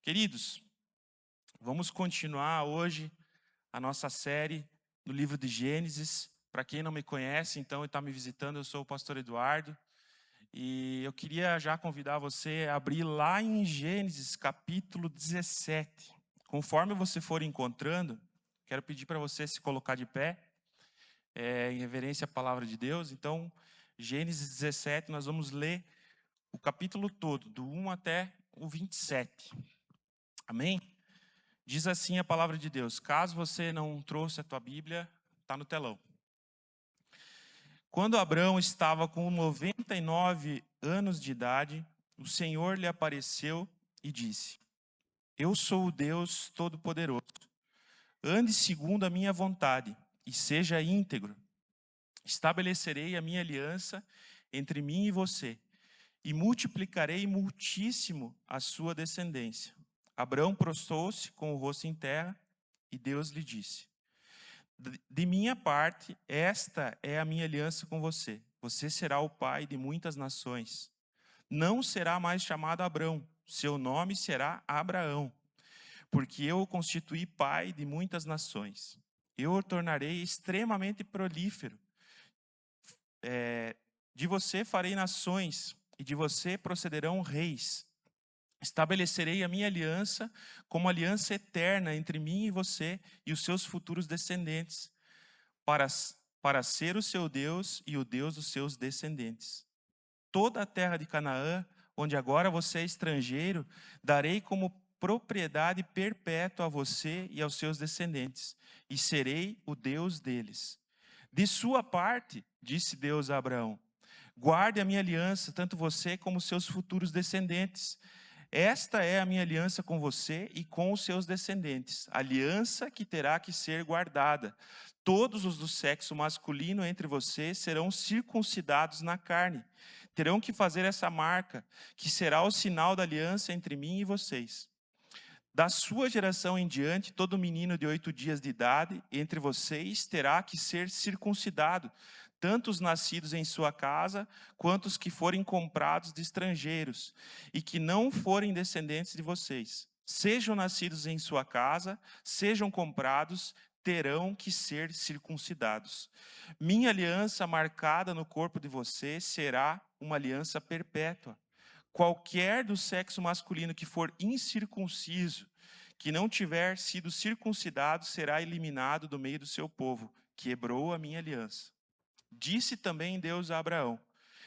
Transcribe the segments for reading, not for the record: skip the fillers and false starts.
Queridos, vamos continuar hoje a nossa série no livro de Gênesis. Para quem não me conhece, então, e está me visitando, eu sou o pastor Eduardo. E eu queria já convidar você a abrir lá em Gênesis capítulo 17. Conforme você for encontrando, quero pedir para você se colocar de pé, em reverência à palavra de Deus. Então, Gênesis 17, nós vamos ler o capítulo todo, do 1 até o 27. Amém? Diz assim a palavra de Deus. Caso você não trouxe a tua Bíblia, está no telão. Quando Abrão estava com 99 anos de idade, o Senhor lhe apareceu e disse: Eu sou o Deus Todo-Poderoso. Ande segundo a minha vontade e seja íntegro. Estabelecerei a minha aliança entre mim e você e multiplicarei muitíssimo a sua descendência. Abrão prostrou-se com o rosto em terra e Deus lhe disse: De minha parte, esta é a minha aliança com você. Você será o pai de muitas nações. Não será mais chamado Abrão, seu nome será Abraão, porque eu o constituí pai de muitas nações. Eu o tornarei extremamente prolífero. De você farei nações, e de você procederão reis. Estabelecerei a minha aliança como aliança eterna entre mim e você e os seus futuros descendentes, para ser o seu Deus e o Deus dos seus descendentes. Toda a terra de Canaã, onde agora você é estrangeiro, darei como propriedade perpétua a você e aos seus descendentes, e serei o Deus deles. De sua parte, disse Deus a Abraão, guarde a minha aliança, tanto você como seus futuros descendentes. Esta é a minha aliança com você e com os seus descendentes, aliança que terá que ser guardada. Todos os do sexo masculino entre vocês serão circuncidados na carne. Terão que fazer essa marca, que será o sinal da aliança entre mim e vocês. Da sua geração em diante, todo menino de 8 dias de idade entre vocês terá que ser circuncidado, tanto os nascidos em sua casa, quanto os que forem comprados de estrangeiros, e que não forem descendentes de vocês. Sejam nascidos em sua casa, sejam comprados, terão que ser circuncidados. Minha aliança marcada no corpo de vocês será uma aliança perpétua. Qualquer do sexo masculino que for incircunciso, que não tiver sido circuncidado, será eliminado do meio do seu povo. Quebrou a minha aliança. Disse também Deus a Abraão: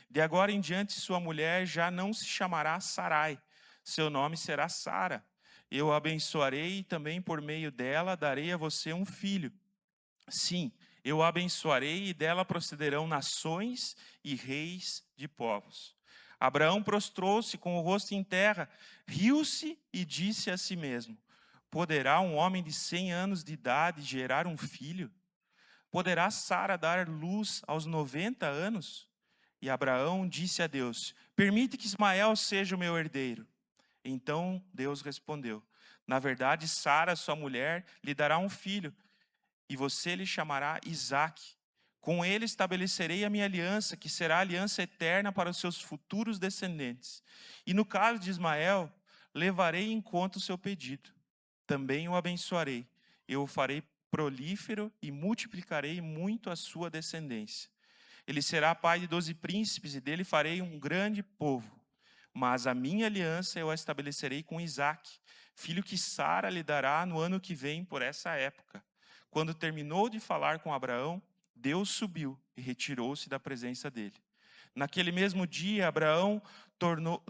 de agora em diante sua mulher já não se chamará Sarai, seu nome será Sara. Eu a abençoarei e também por meio dela darei a você um filho. Sim, eu a abençoarei e dela procederão nações e reis de povos. Abraão prostrou-se com o rosto em terra, riu-se e disse a si mesmo: Poderá um homem de 100 anos de idade gerar um filho? Poderá Sara dar luz aos 90 anos? E Abraão disse a Deus: Permite que Ismael seja o meu herdeiro. Então Deus respondeu: Na verdade, Sara, sua mulher, lhe dará um filho, e você lhe chamará Isaque. Com ele estabelecerei a minha aliança, que será a aliança eterna para os seus futuros descendentes. E no caso de Ismael, levarei em conta o seu pedido. Também o abençoarei. Eu o farei prolífero e multiplicarei muito a sua descendência. Ele será pai de 12 príncipes e dele farei um grande povo. Mas a minha aliança eu a estabelecerei com Isaque, filho que Sara lhe dará no ano que vem por essa época. Quando terminou de falar com Abraão, Deus subiu e retirou-se da presença dele. Naquele mesmo dia, Abraão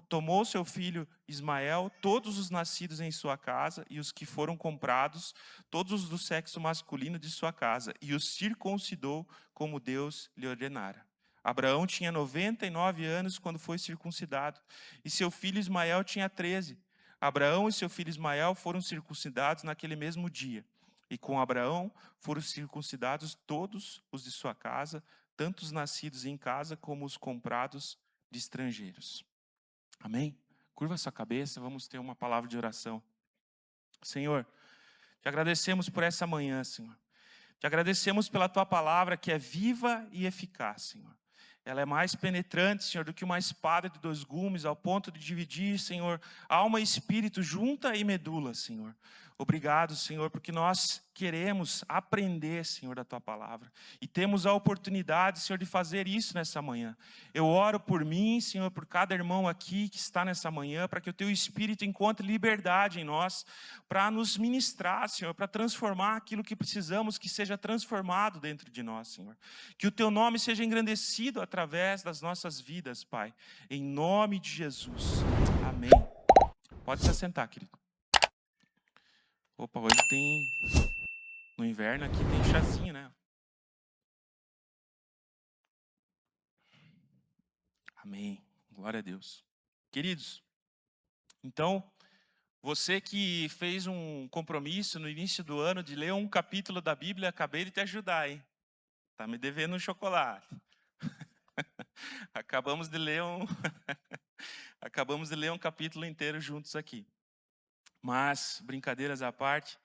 tomou seu filho Ismael, todos os nascidos em sua casa e os que foram comprados, todos os do sexo masculino de sua casa, e os circuncidou como Deus lhe ordenara. Abraão tinha 99 anos quando foi circuncidado, e seu filho Ismael tinha 13. Abraão e seu filho Ismael foram circuncidados naquele mesmo dia. E com Abraão foram circuncidados todos os de sua casa, tanto os nascidos em casa como os comprados de estrangeiros. Amém? Curva sua cabeça, vamos ter uma palavra de oração. Senhor, te agradecemos por essa manhã, Senhor. Te agradecemos pela tua palavra que é viva e eficaz, Senhor. Ela é mais penetrante, Senhor, do que uma espada de dois gumes, ao ponto de dividir, Senhor, alma e espírito, junta e medula, Senhor. Obrigado, Senhor, porque nós queremos aprender, Senhor, da Tua palavra. E temos a oportunidade, Senhor, de fazer isso nessa manhã. Eu oro por mim, Senhor, por cada irmão aqui que está nessa manhã, para que o Teu Espírito encontre liberdade em nós, para nos ministrar, Senhor, para transformar aquilo que precisamos que seja transformado dentro de nós, Senhor. Que o Teu nome seja engrandecido através das nossas vidas, Pai. Em nome de Jesus. Amém. Pode se assentar, querido. Opa, hoje tem... No inverno aqui tem chazinho, né? Amém. Glória a Deus. Queridos, então, você que fez um compromisso no início do ano de ler um capítulo da Bíblia, acabei de te ajudar, hein? Tá me devendo um chocolate. Acabamos de ler um capítulo inteiro juntos aqui. Mas, brincadeiras à parte,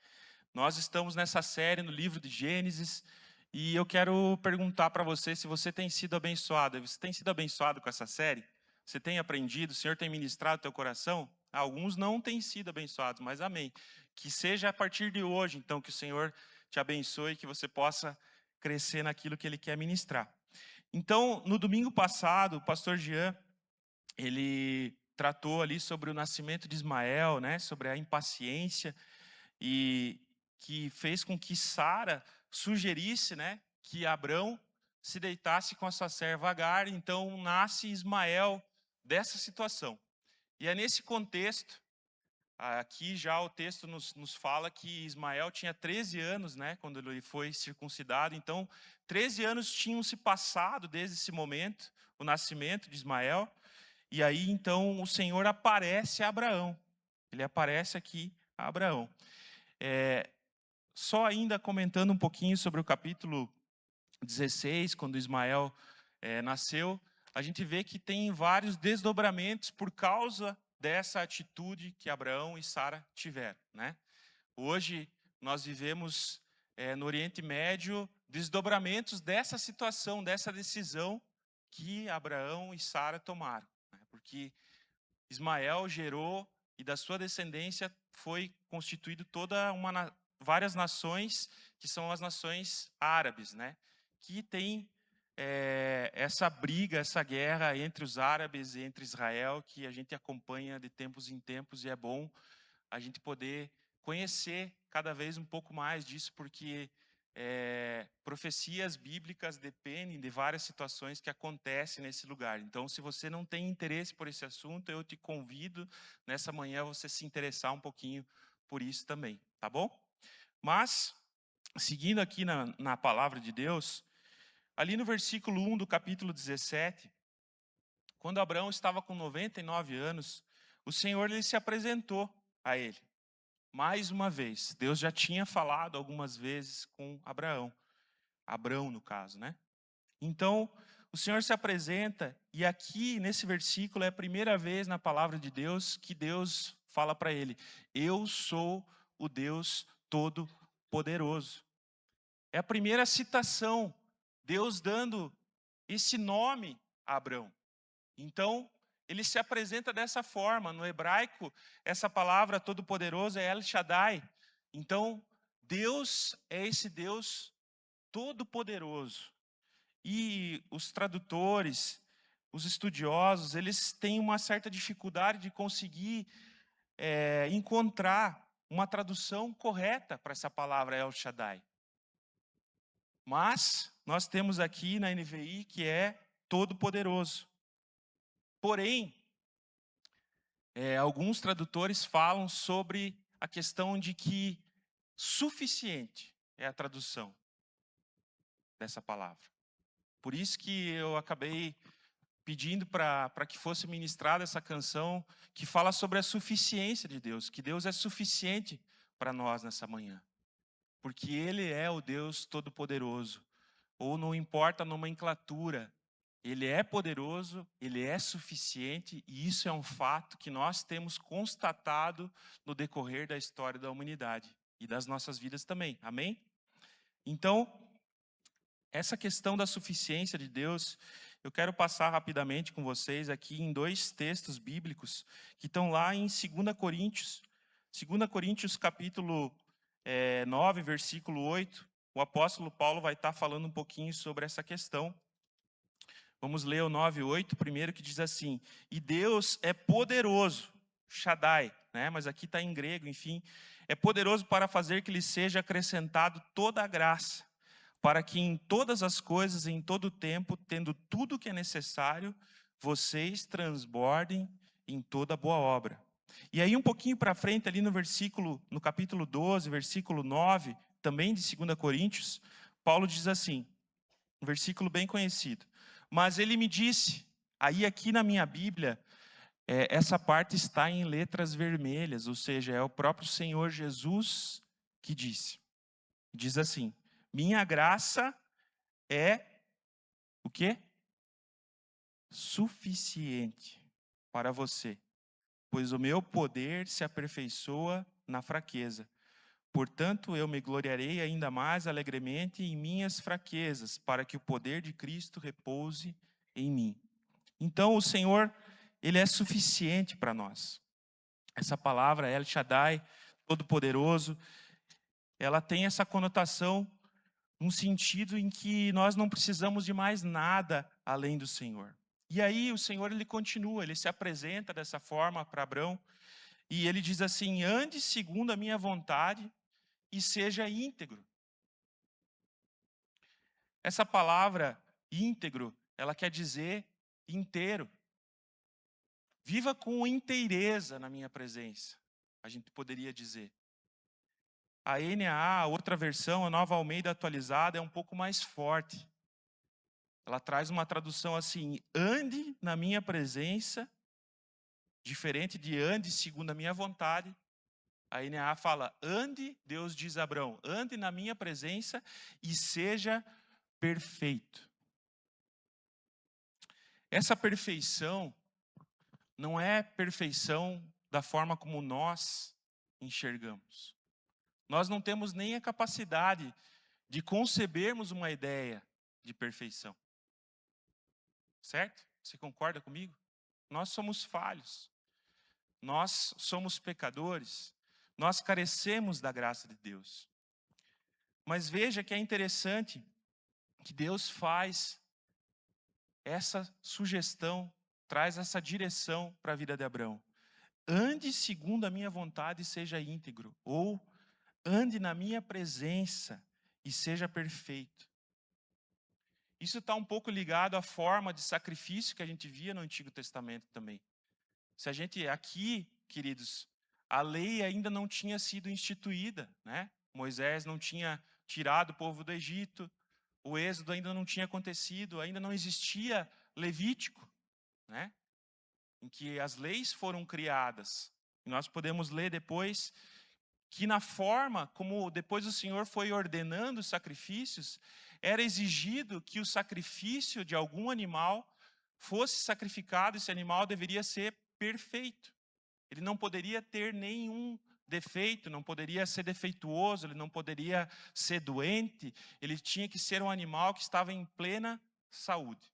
nós estamos nessa série no livro de Gênesis e eu quero perguntar para você se você tem sido abençoado. Você tem sido abençoado com essa série? Você tem aprendido? O Senhor tem ministrado o teu coração? Alguns não têm sido abençoados, mas amém. Que seja a partir de hoje, então, que o Senhor te abençoe e que você possa crescer naquilo que Ele quer ministrar. Então, no domingo passado, o pastor Jean, ele tratou ali sobre o nascimento de Ismael, né, sobre a impaciência, e que fez com que Sara sugerisse, né, que Abrão se deitasse com a sua serva Agar. Então nasce Ismael dessa situação. E é nesse contexto, aqui já o texto nos fala que Ismael tinha 13 anos, né, quando ele foi circuncidado. Então 13 anos tinham se passado desde esse momento, o nascimento de Ismael. E aí então o Senhor aparece a Abraão. Ele aparece aqui a Abraão. Só ainda comentando um pouquinho sobre o capítulo 16, quando Ismael nasceu, a gente vê que tem vários desdobramentos por causa dessa atitude que Abraão e Sara tiveram, né? Hoje nós vivemos no Oriente Médio desdobramentos dessa situação, dessa decisão que Abraão e Sara tomaram, né? Porque Ismael gerou e da sua descendência foi constituído várias nações, que são as nações árabes, né? Que tem essa briga, essa guerra entre os árabes e entre Israel, que a gente acompanha de tempos em tempos, e é bom a gente poder conhecer cada vez um pouco mais disso, porque profecias bíblicas dependem de várias situações que acontecem nesse lugar. Então, se você não tem interesse por esse assunto, eu te convido nessa manhã a você se interessar um pouquinho por isso também, tá bom? Mas, seguindo aqui na palavra de Deus, ali no versículo 1 do capítulo 17, quando Abraão estava com 99 anos, o Senhor ele se apresentou a ele. Mais uma vez, Deus já tinha falado algumas vezes com Abrão no caso, né? Então, o Senhor se apresenta, e aqui nesse versículo é a primeira vez na palavra de Deus que Deus fala para ele: eu sou o Deus Todo-Poderoso. É a primeira citação, Deus dando esse nome a Abrão. Então, ele se apresenta dessa forma. No hebraico, essa palavra todo-poderoso é El Shaddai. Então, Deus é esse Deus todo-poderoso. E os tradutores, os estudiosos, eles têm uma certa dificuldade de conseguir encontrar uma tradução correta para essa palavra El Shaddai. Mas nós temos aqui na NVI que é todo-poderoso. Porém, alguns tradutores falam sobre a questão de que suficiente é a tradução dessa palavra. Por isso que eu acabei pedindo para que fosse ministrada essa canção que fala sobre a suficiência de Deus, que Deus é suficiente para nós nessa manhã. Porque Ele é o Deus Todo-Poderoso. Ou não importa a nomenclatura, Ele é poderoso, Ele é suficiente, e isso é um fato que nós temos constatado no decorrer da história da humanidade e das nossas vidas também. Amém? Então, essa questão da suficiência de Deus, eu quero passar rapidamente com vocês aqui em dois textos bíblicos que estão lá em 2 Coríntios. 2 Coríntios, capítulo 9, versículo 8. O apóstolo Paulo vai estar falando um pouquinho sobre essa questão. Vamos ler o 9:8 primeiro, que diz assim: e Deus é poderoso, Shaddai, né? Mas aqui está em grego, enfim. É poderoso para fazer que lhe seja acrescentado toda a graça, para que em todas as coisas, em todo o tempo, tendo tudo o que é necessário, vocês transbordem em toda boa obra. E aí um pouquinho para frente, ali no capítulo 12, versículo 9, também de 2 Coríntios, Paulo diz assim, um versículo bem conhecido: mas ele me disse, aí aqui na minha Bíblia, essa parte está em letras vermelhas, ou seja, é o próprio Senhor Jesus que disse. Diz assim: minha graça é o quê? Suficiente para você, pois o meu poder se aperfeiçoa na fraqueza. Portanto, eu me gloriarei ainda mais alegremente em minhas fraquezas, para que o poder de Cristo repouse em mim. Então, o Senhor, Ele é suficiente para nós. Essa palavra, El Shaddai, Todo-Poderoso, ela tem essa conotação, um sentido em que nós não precisamos de mais nada além do Senhor. E aí o Senhor, Ele continua, Ele se apresenta dessa forma para Abrão, e Ele diz assim: ande segundo a minha vontade e seja íntegro. Essa palavra íntegro, ela quer dizer inteiro. Viva com inteireza na minha presença, a gente poderia dizer. A NAA, a outra versão, a Nova Almeida atualizada, é um pouco mais forte. Ela traz uma tradução assim: ande na minha presença, diferente de ande segundo a minha vontade. A NAA fala: ande, Deus diz a Abrão, ande na minha presença e seja perfeito. Essa perfeição não é perfeição da forma como nós enxergamos. Nós não temos nem a capacidade de concebermos uma ideia de perfeição. Certo? Você concorda comigo? Nós somos falhos. Nós somos pecadores. Nós carecemos da graça de Deus. Mas veja que é interessante que Deus faz essa sugestão, traz essa direção para a vida de Abrão. Ande segundo a minha vontade e seja íntegro. Ou ande na minha presença e seja perfeito. Isso está um pouco ligado à forma de sacrifício que a gente via no Antigo Testamento também. Se a gente aqui, queridos, a lei ainda não tinha sido instituída, né? Moisés não tinha tirado o povo do Egito, o êxodo ainda não tinha acontecido, ainda não existia Levítico, né? Em que as leis foram criadas. E nós podemos ler depois que na forma como depois o Senhor foi ordenando os sacrifícios, era exigido que o sacrifício de algum animal fosse sacrificado, esse animal deveria ser perfeito. Ele não poderia ter nenhum defeito, não poderia ser defeituoso, ele não poderia ser doente, ele tinha que ser um animal que estava em plena saúde.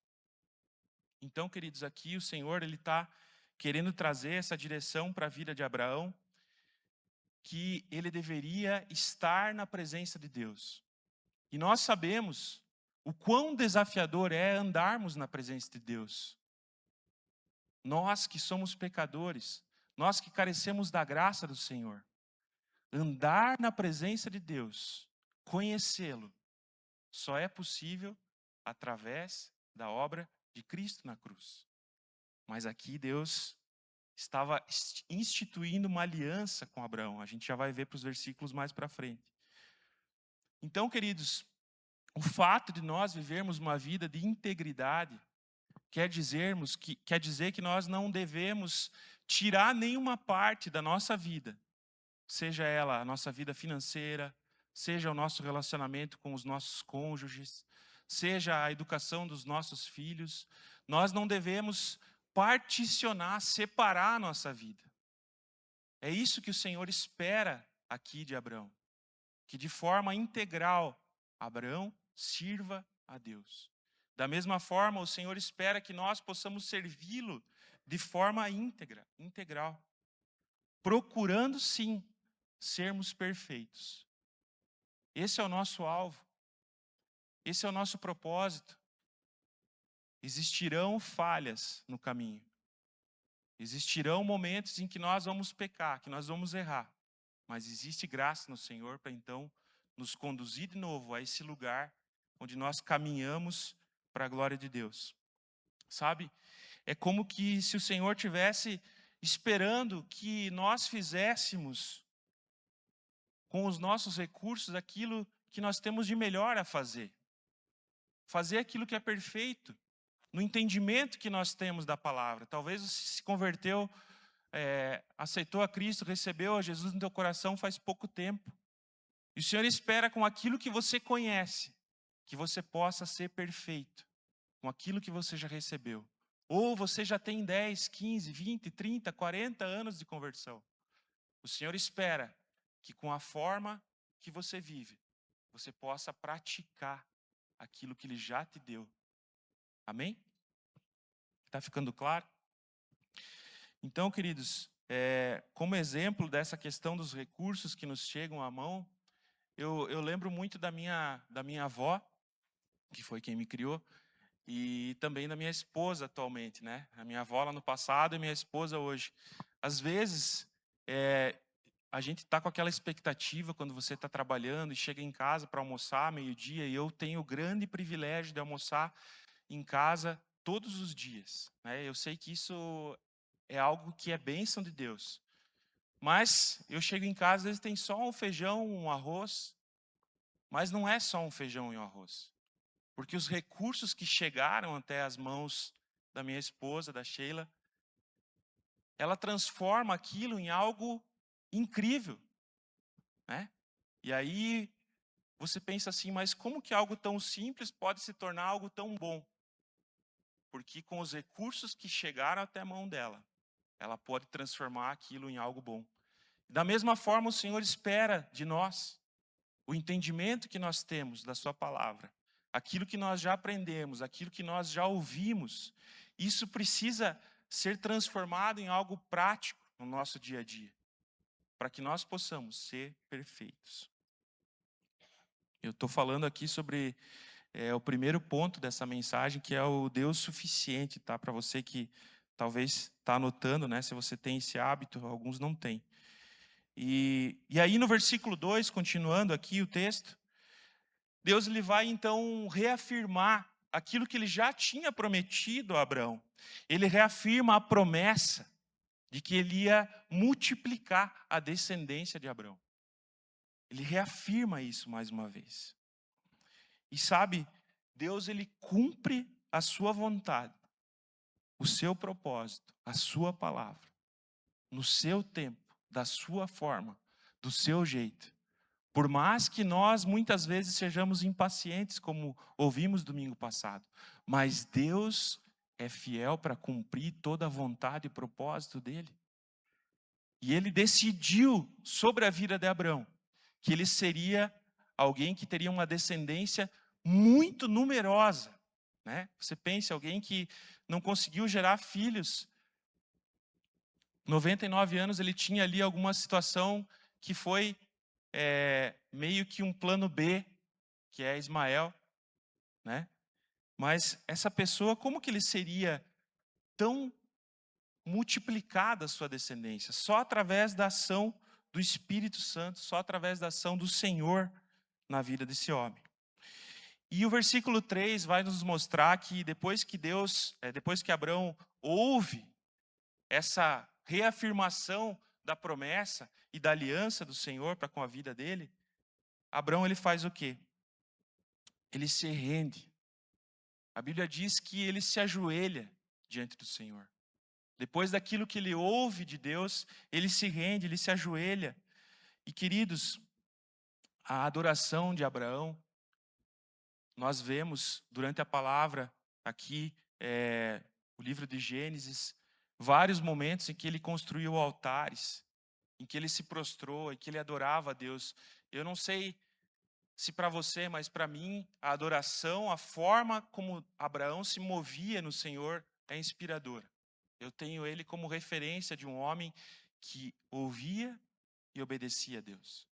Então, queridos, aqui o Senhor, Ele está querendo trazer essa direção para a vida de Abraão, que ele deveria estar na presença de Deus. E nós sabemos o quão desafiador é andarmos na presença de Deus. Nós que somos pecadores, nós que carecemos da graça do Senhor. Andar na presença de Deus, conhecê-lo, só é possível através da obra de Cristo na cruz. Mas aqui Deus estava instituindo uma aliança com Abraão. A gente já vai ver para os versículos mais para frente. Então, queridos, o fato de nós vivermos uma vida de integridade quer dizer que nós não devemos tirar nenhuma parte da nossa vida, seja ela a nossa vida financeira, seja o nosso relacionamento com os nossos cônjuges, seja a educação dos nossos filhos. Nós não devemos particionar, separar a nossa vida. É isso que o Senhor espera aqui de Abraão, que de forma integral Abraão sirva a Deus. Da mesma forma, o Senhor espera que nós possamos servi-lo de forma íntegra, integral, procurando sim sermos perfeitos. Esse é o nosso alvo, esse é o nosso propósito. Existirão falhas no caminho, existirão momentos em que nós vamos pecar, que nós vamos errar, mas existe graça no Senhor para então nos conduzir de novo a esse lugar onde nós caminhamos para a glória de Deus. Sabe? É como que se o Senhor tivesse esperando que nós fizéssemos com os nossos recursos aquilo que nós temos de melhor a fazer. Fazer aquilo que é perfeito, no entendimento que nós temos da palavra. Talvez você se converteu, aceitou a Cristo, recebeu a Jesus no teu coração faz pouco tempo. E o Senhor espera com aquilo que você conhece, que você possa ser perfeito, com aquilo que você já recebeu. Ou você já tem 10, 15, 20, 30, 40 anos de conversão. O Senhor espera que com a forma que você vive, você possa praticar aquilo que Ele já te deu. Amém? Está ficando claro? Então, queridos, como exemplo dessa questão dos recursos que nos chegam à mão, eu lembro muito da minha avó, que foi quem me criou, e também da minha esposa atualmente, né? A minha avó lá no passado e minha esposa hoje. Às vezes, a gente está com aquela expectativa quando você está trabalhando e chega em casa para almoçar meio-dia, e eu tenho o grande privilégio de almoçar em casa todos os dias, né? Eu sei que isso é algo que é bênção de Deus. Mas eu chego em casa, às vezes tem só um feijão, um arroz, mas não é só um feijão e um arroz. Porque os recursos que chegaram até as mãos da minha esposa, da Sheila, ela transforma aquilo em algo incrível, né? E aí você pensa assim, mas como que algo tão simples pode se tornar algo tão bom? Porque com os recursos que chegaram até a mão dela, ela pode transformar aquilo em algo bom. Da mesma forma, o Senhor espera de nós o entendimento que nós temos da sua palavra, aquilo que nós já aprendemos, aquilo que nós já ouvimos, isso precisa ser transformado em algo prático no nosso dia a dia, para que nós possamos ser perfeitos. Eu estou falando aqui sobre o primeiro ponto dessa mensagem, que é o Deus suficiente, tá? Para você que talvez está anotando, né? Se você tem esse hábito, alguns não têm. E aí no versículo 2, continuando aqui o texto, Deus ele vai então reafirmar aquilo que ele já tinha prometido a Abraão. Ele reafirma a promessa de que ele ia multiplicar a descendência de Abraão. Ele reafirma isso mais uma vez. E sabe, Deus ele cumpre a sua vontade, o seu propósito, a sua palavra, no seu tempo, da sua forma, do seu jeito. Por mais que nós muitas vezes sejamos impacientes, como ouvimos domingo passado, mas Deus é fiel para cumprir toda a vontade e propósito dele. E ele decidiu sobre a vida de Abraão que ele seria alguém que teria uma descendência muito numerosa, né? Você pensa, alguém que não conseguiu gerar filhos. 99 anos ele tinha ali alguma situação que foi meio que um plano B, que é Ismael, né? Mas essa pessoa, como que ele seria tão multiplicada a sua descendência? Só através da ação do Espírito Santo, só através da ação do Senhor na vida desse homem. E o versículo 3 vai nos mostrar que depois que Abraão ouve essa reafirmação da promessa e da aliança do Senhor para com a vida dele, Abraão ele faz o quê? Ele se rende. A Bíblia diz que ele se ajoelha diante do Senhor. Depois daquilo que ele ouve de Deus, ele se rende, ele se ajoelha. E queridos, a adoração de Abraão, nós vemos durante a palavra aqui, o livro de Gênesis, vários momentos em que ele construiu altares, em que ele se prostrou, em que ele adorava a Deus. Eu não sei se para você, mas para mim, a adoração, a forma como Abraão se movia no Senhor é inspiradora. Eu tenho ele como referência de um homem que ouvia e obedecia a Deus.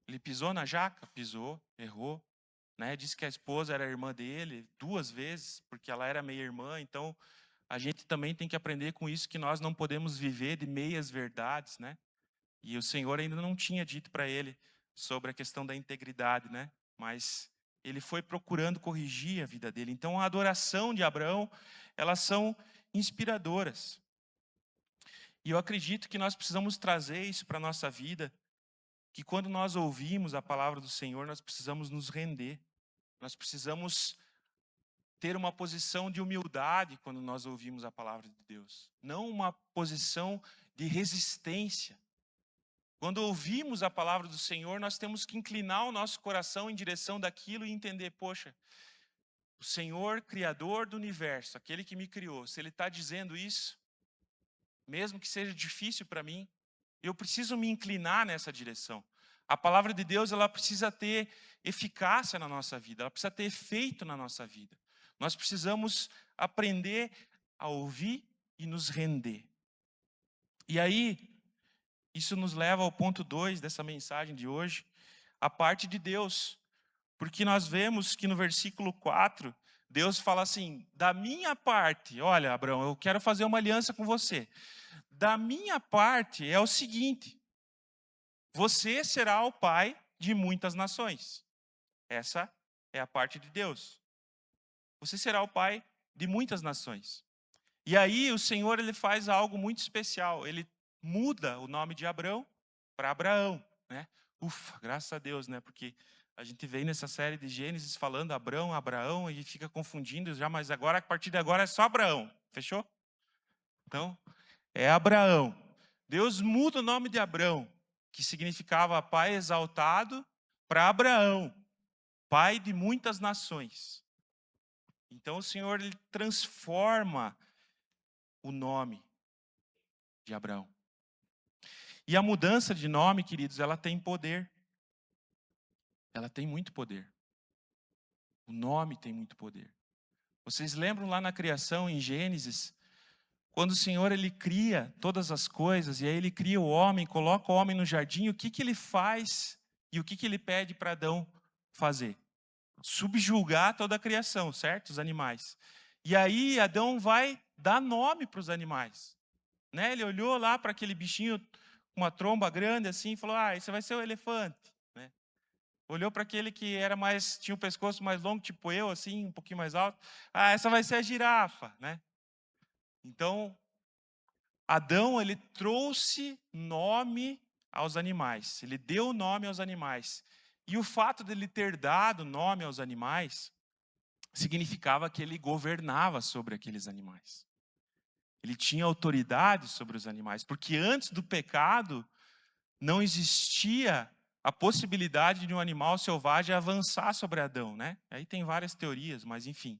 Ele pisou na jaca? Pisou, errou. Né? Disse que a esposa era irmã dele 2 vezes, porque ela era meia-irmã. Então, a gente também tem que aprender com isso, que nós não podemos viver de meias verdades, né? E o Senhor ainda não tinha dito para ele sobre a questão da integridade, né? Mas ele foi procurando corrigir a vida dele. Então, a adoração de Abraão, elas são inspiradoras. E eu acredito que nós precisamos trazer isso para a nossa vida, que quando nós ouvimos a palavra do Senhor, nós precisamos nos render. Nós precisamos ter uma posição de humildade quando nós ouvimos a palavra de Deus. Não uma posição de resistência. Quando ouvimos a palavra do Senhor, nós temos que inclinar o nosso coração em direção daquilo e entender, poxa, o Senhor, Criador do universo, aquele que me criou, se Ele está dizendo isso, mesmo que seja difícil para mim, eu preciso me inclinar nessa direção. A palavra de Deus, ela precisa ter eficácia na nossa vida, ela precisa ter efeito na nossa vida. Nós precisamos aprender a ouvir e nos render. E aí, isso nos leva ao ponto 2 dessa mensagem de hoje, a parte de Deus. Porque nós vemos que no versículo 4, Deus fala assim: da minha parte, olha, Abraão, eu quero fazer uma aliança com você. Da minha parte é o seguinte: você será o pai de muitas nações. Essa é a parte de Deus. Você será o pai de muitas nações. E aí o Senhor, ele faz algo muito especial. Ele muda o nome de Abrão para Abraão, né? Ufa, graças a Deus, né? Porque a gente vem nessa série de Gênesis falando Abrão, Abraão, e fica confundindo já, mas agora, a partir de agora, é só Abraão. Fechou? Então, é Abraão. Deus muda o nome de Abrão, que significava pai exaltado, para Abraão, pai de muitas nações. Então o Senhor, ele transforma o nome de Abraão. E a mudança de nome, queridos, ela tem poder. Ela tem muito poder. O nome tem muito poder. Vocês lembram lá na criação, em Gênesis, quando o Senhor, ele cria todas as coisas, e aí ele cria o homem, coloca o homem no jardim, o que que ele faz e o que que ele pede para Adão fazer? Subjugar toda a criação, certo? Os animais. E aí Adão vai dar nome para os animais. Né? Ele olhou lá para aquele bichinho com uma tromba grande assim e falou: ah, esse vai ser o elefante. Né? Olhou para aquele que era mais, tinha o pescoço mais longo, tipo eu, assim, um pouquinho mais alto. Ah, essa vai ser a girafa. Né? Então, Adão, ele trouxe nome aos animais. Ele deu nome aos animais. E o fato de ele ter dado nome aos animais significava que ele governava sobre aqueles animais. Ele tinha autoridade sobre os animais, porque antes do pecado não existia a possibilidade de um animal selvagem avançar sobre Adão, né? Aí tem várias teorias, mas enfim,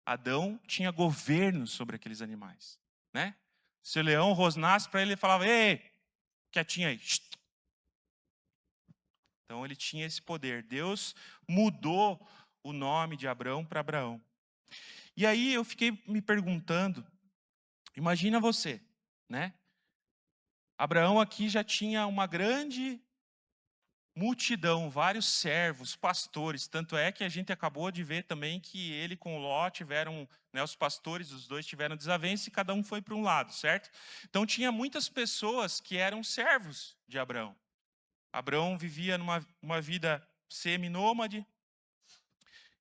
Adão tinha governo sobre aqueles animais, né? Se o leão rosnasse para ele, ele falava: "Ei, quietinho aí". Então ele tinha esse poder. Deus mudou o nome de Abrão para Abraão. E aí eu fiquei me perguntando, imagina você, né? Abraão aqui já tinha uma grande multidão, vários servos, pastores. Tanto é que a gente acabou de ver também que ele com Ló tiveram, né, os pastores, os dois tiveram desavença e cada um foi para um lado, certo? Então tinha muitas pessoas que eram servos de Abraão. Abraão vivia numa uma vida semi-nômade.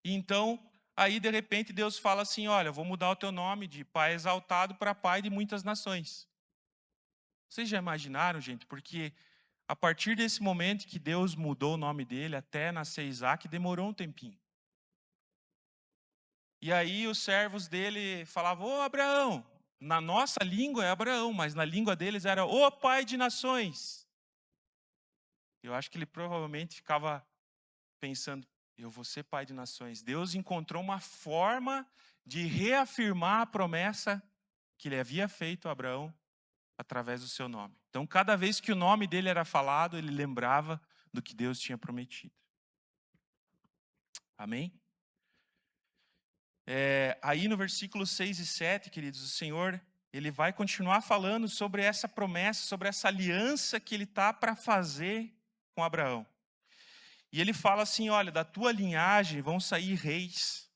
E então, aí de repente Deus fala assim: olha, eu vou mudar o teu nome de pai exaltado para pai de muitas nações. Vocês já imaginaram, gente? Porque a partir desse momento que Deus mudou o nome dele até nascer Isaac, demorou um tempinho. E aí os servos dele falavam: ô Abraão, na nossa língua é Abraão, mas na língua deles era o pai de nações. Eu acho que ele provavelmente ficava pensando: eu vou ser pai de nações. Deus encontrou uma forma de reafirmar a promessa que ele havia feito a Abraão através do seu nome. Então, cada vez que o nome dele era falado, ele lembrava do que Deus tinha prometido. Amém? Aí no versículo 6 e 7, queridos, o Senhor, Ele vai continuar falando sobre essa promessa, sobre essa aliança que Ele está para fazer com Abraão. E Ele fala assim, olha, da tua linhagem vão sair reis,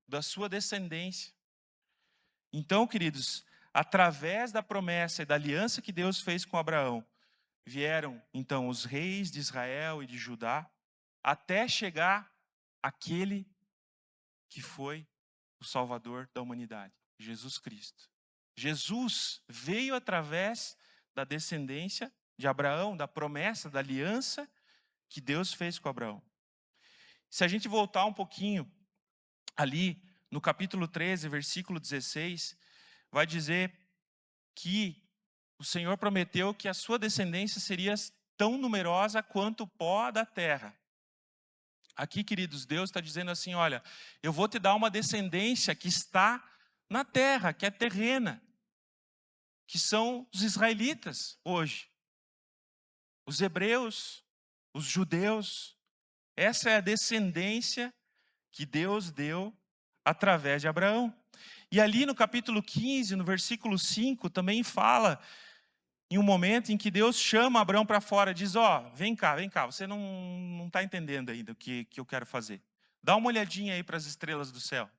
da sua descendência. Então, queridos, através da promessa e da aliança que Deus fez com Abraão, vieram então os reis de Israel e de Judá, até chegar aquele que foi o Salvador da humanidade, Jesus Cristo. Jesus veio através da descendência de Abraão, da promessa, da aliança que Deus fez com Abraão. Se a gente voltar um pouquinho ali no capítulo 13, versículo 16, vai dizer que o Senhor prometeu que a sua descendência seria tão numerosa quanto o pó da terra. Aqui, queridos, Deus está dizendo assim, olha, eu vou te dar uma descendência que está na terra, que é terrena, que são os israelitas hoje. Os hebreus, os judeus. Essa é a descendência que Deus deu através de Abraão. E ali no capítulo 15, no versículo 5, também fala em um momento em que Deus chama Abraão para fora, diz, vem cá, você não está entendendo ainda o que eu quero fazer. Dá uma olhadinha aí para as estrelas do céu.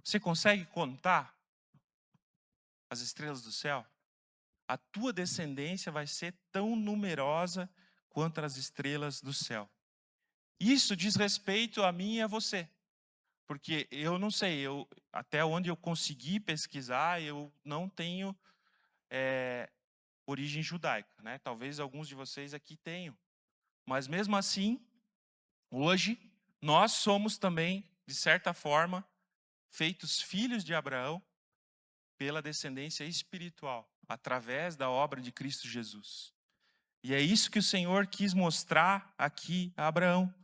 Você consegue contar as estrelas do céu? A tua descendência vai ser tão numerosa quanto as estrelas do céu. Isso diz respeito a mim e a você. Porque eu não sei, até onde eu consegui pesquisar, eu não tenho origem judaica, né? Talvez alguns de vocês aqui tenham. Mas mesmo assim, hoje, nós somos também, de certa forma, feitos filhos de Abraão pela descendência espiritual, através da obra de Cristo Jesus. E é isso que o Senhor quis mostrar aqui a Abraão,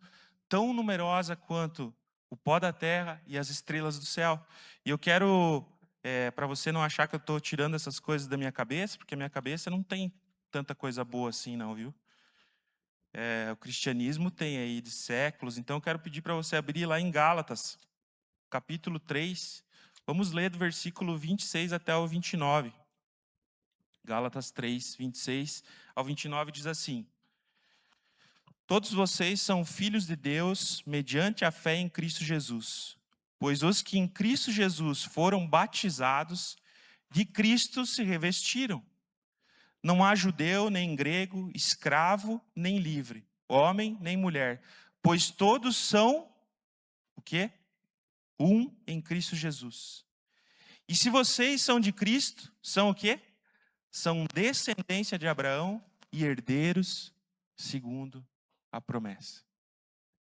tão numerosa quanto o pó da terra e as estrelas do céu. E eu quero, para você não achar que eu estou tirando essas coisas da minha cabeça, porque a minha cabeça não tem tanta coisa boa assim não, viu? O cristianismo tem aí de séculos, então eu quero pedir para você abrir lá em Gálatas, capítulo 3, vamos ler do versículo 26 até o 29. Gálatas 3, 26 ao 29 diz assim: todos vocês são filhos de Deus mediante a fé em Cristo Jesus. Pois os que em Cristo Jesus foram batizados, de Cristo se revestiram. Não há judeu, nem grego, escravo, nem livre, homem, nem mulher, pois todos são, o quê? Um em Cristo Jesus. E se vocês são de Cristo, são o quê? São descendência de Abraão e herdeiros segundo a promessa.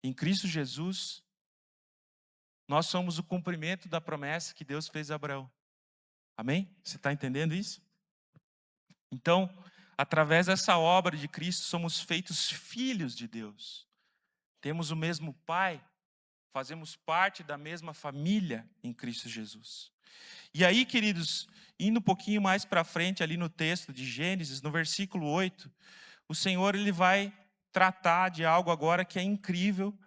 Em Cristo Jesus, nós somos o cumprimento da promessa que Deus fez a Abraão. Amém? Você está entendendo isso? Então, através dessa obra de Cristo, somos feitos filhos de Deus. Temos o mesmo Pai, fazemos parte da mesma família em Cristo Jesus. E aí, queridos, indo um pouquinho mais para frente ali no texto de Gênesis, no versículo 8, o Senhor ele vai tratar de algo agora que é incrível,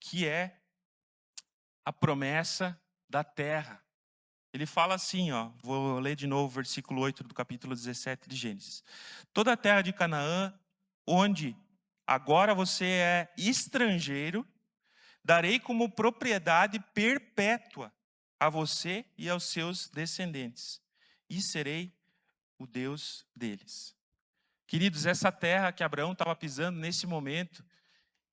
que é a promessa da terra. Ele fala assim, vou ler de novo o versículo 8 do capítulo 17 de Gênesis. Toda a terra de Canaã, onde agora você é estrangeiro, darei como propriedade perpétua a você e aos seus descendentes, e serei o Deus deles. Queridos, essa terra que Abraão estava pisando nesse momento,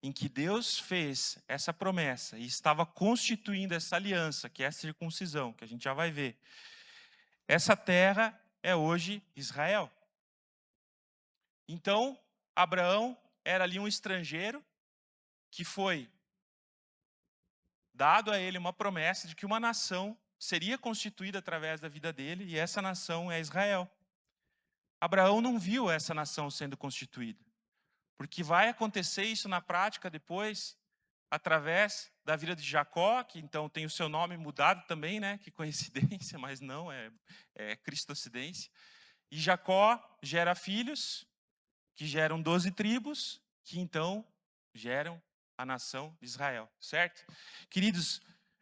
em que Deus fez essa promessa e estava constituindo essa aliança, que é a circuncisão, que a gente já vai ver. Essa terra é hoje Israel. Então, Abraão era ali um estrangeiro que foi dado a ele uma promessa de que uma nação seria constituída através da vida dele, e essa nação é Israel. Abraão não viu essa nação sendo constituída, porque vai acontecer isso na prática depois, através da vida de Jacó, que então tem o seu nome mudado também, né? Que coincidência, mas não, é cristocidência. E Jacó gera filhos, que geram 12 tribos, que então geram a nação de Israel, certo? Queridos,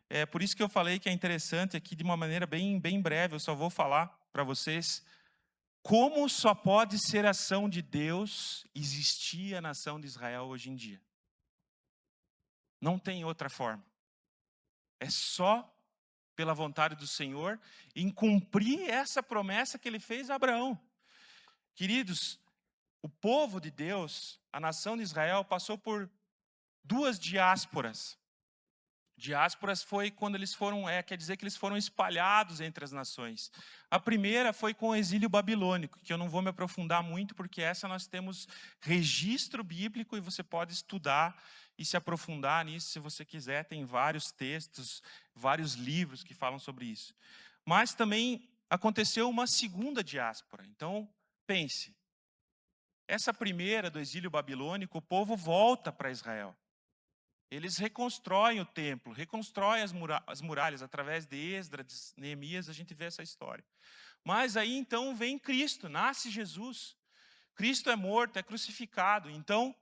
é por isso que eu falei que é interessante aqui, de uma maneira bem breve, eu só vou falar para vocês como só pode ser ação de Deus existir a nação de Israel hoje em dia. Não tem outra forma. É só pela vontade do Senhor em cumprir essa promessa que ele fez a Abraão. Queridos, o povo de Deus, a nação de Israel, passou por duas diásporas. Diásporas foi quando eles foram, quer dizer que eles foram espalhados entre as nações. A primeira foi com o exílio babilônico, que eu não vou me aprofundar muito, porque essa nós temos registro bíblico e você pode estudar e se aprofundar nisso se você quiser. Tem vários textos, vários livros que falam sobre isso. Mas também aconteceu uma segunda diáspora. Então, pense, essa primeira do exílio babilônico, o povo volta para Israel. Eles reconstroem o templo, reconstroem as muralhas através de Esdras, de Neemias, a gente vê essa história. Mas aí então vem Cristo, nasce Jesus. Cristo é morto, é crucificado. Então,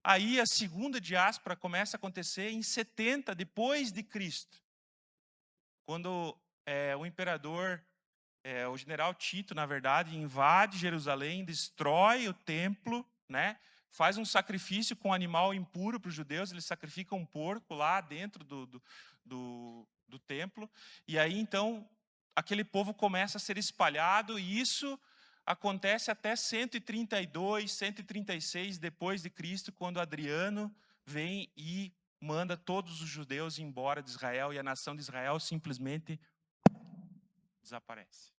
aí a segunda diáspora começa a acontecer em 70 depois de Cristo. Quando o imperador, o general Tito, na verdade, invade Jerusalém, destrói o templo, né? Faz um sacrifício com um animal impuro para os judeus, eles sacrificam um porco lá dentro do templo, e aí então aquele povo começa a ser espalhado, e isso acontece até 132, 136 depois de Cristo, quando Adriano vem e manda todos os judeus embora de Israel, e a nação de Israel simplesmente desaparece.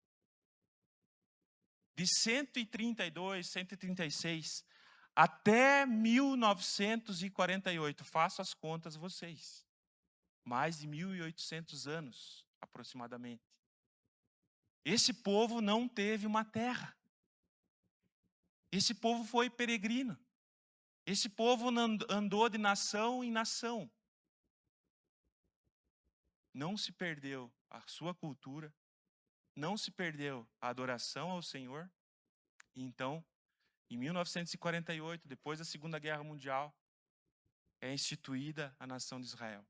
De 132, 136 até 1948, faço as contas vocês, mais de 1.800 anos aproximadamente. Esse povo não teve uma terra. Esse povo foi peregrino. Esse povo andou de nação em nação. Não se perdeu a sua cultura, não se perdeu a adoração ao Senhor. Então, em 1948, depois da Segunda Guerra Mundial, é instituída a nação de Israel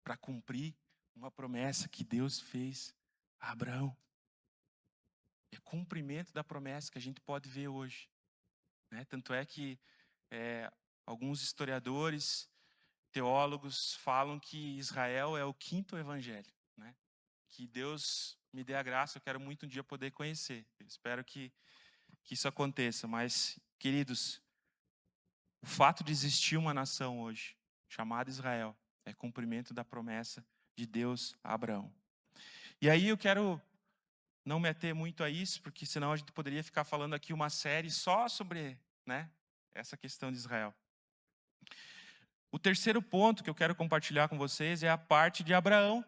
para cumprir uma promessa que Deus fez a Abraão. É cumprimento da promessa que a gente pode ver hoje, né? Tanto é que alguns historiadores, teólogos falam que Israel é o quinto evangelho, né? Que Deus me dê a graça, eu quero muito um dia poder conhecer. Eu espero que isso aconteça, mas, queridos, o fato de existir uma nação hoje, chamada Israel, é cumprimento da promessa de Deus a Abraão. E aí eu quero não me ater muito a isso, porque senão a gente poderia ficar falando aqui uma série só sobre, né, essa questão de Israel. O terceiro ponto que eu quero compartilhar com vocês é a parte de Abraão.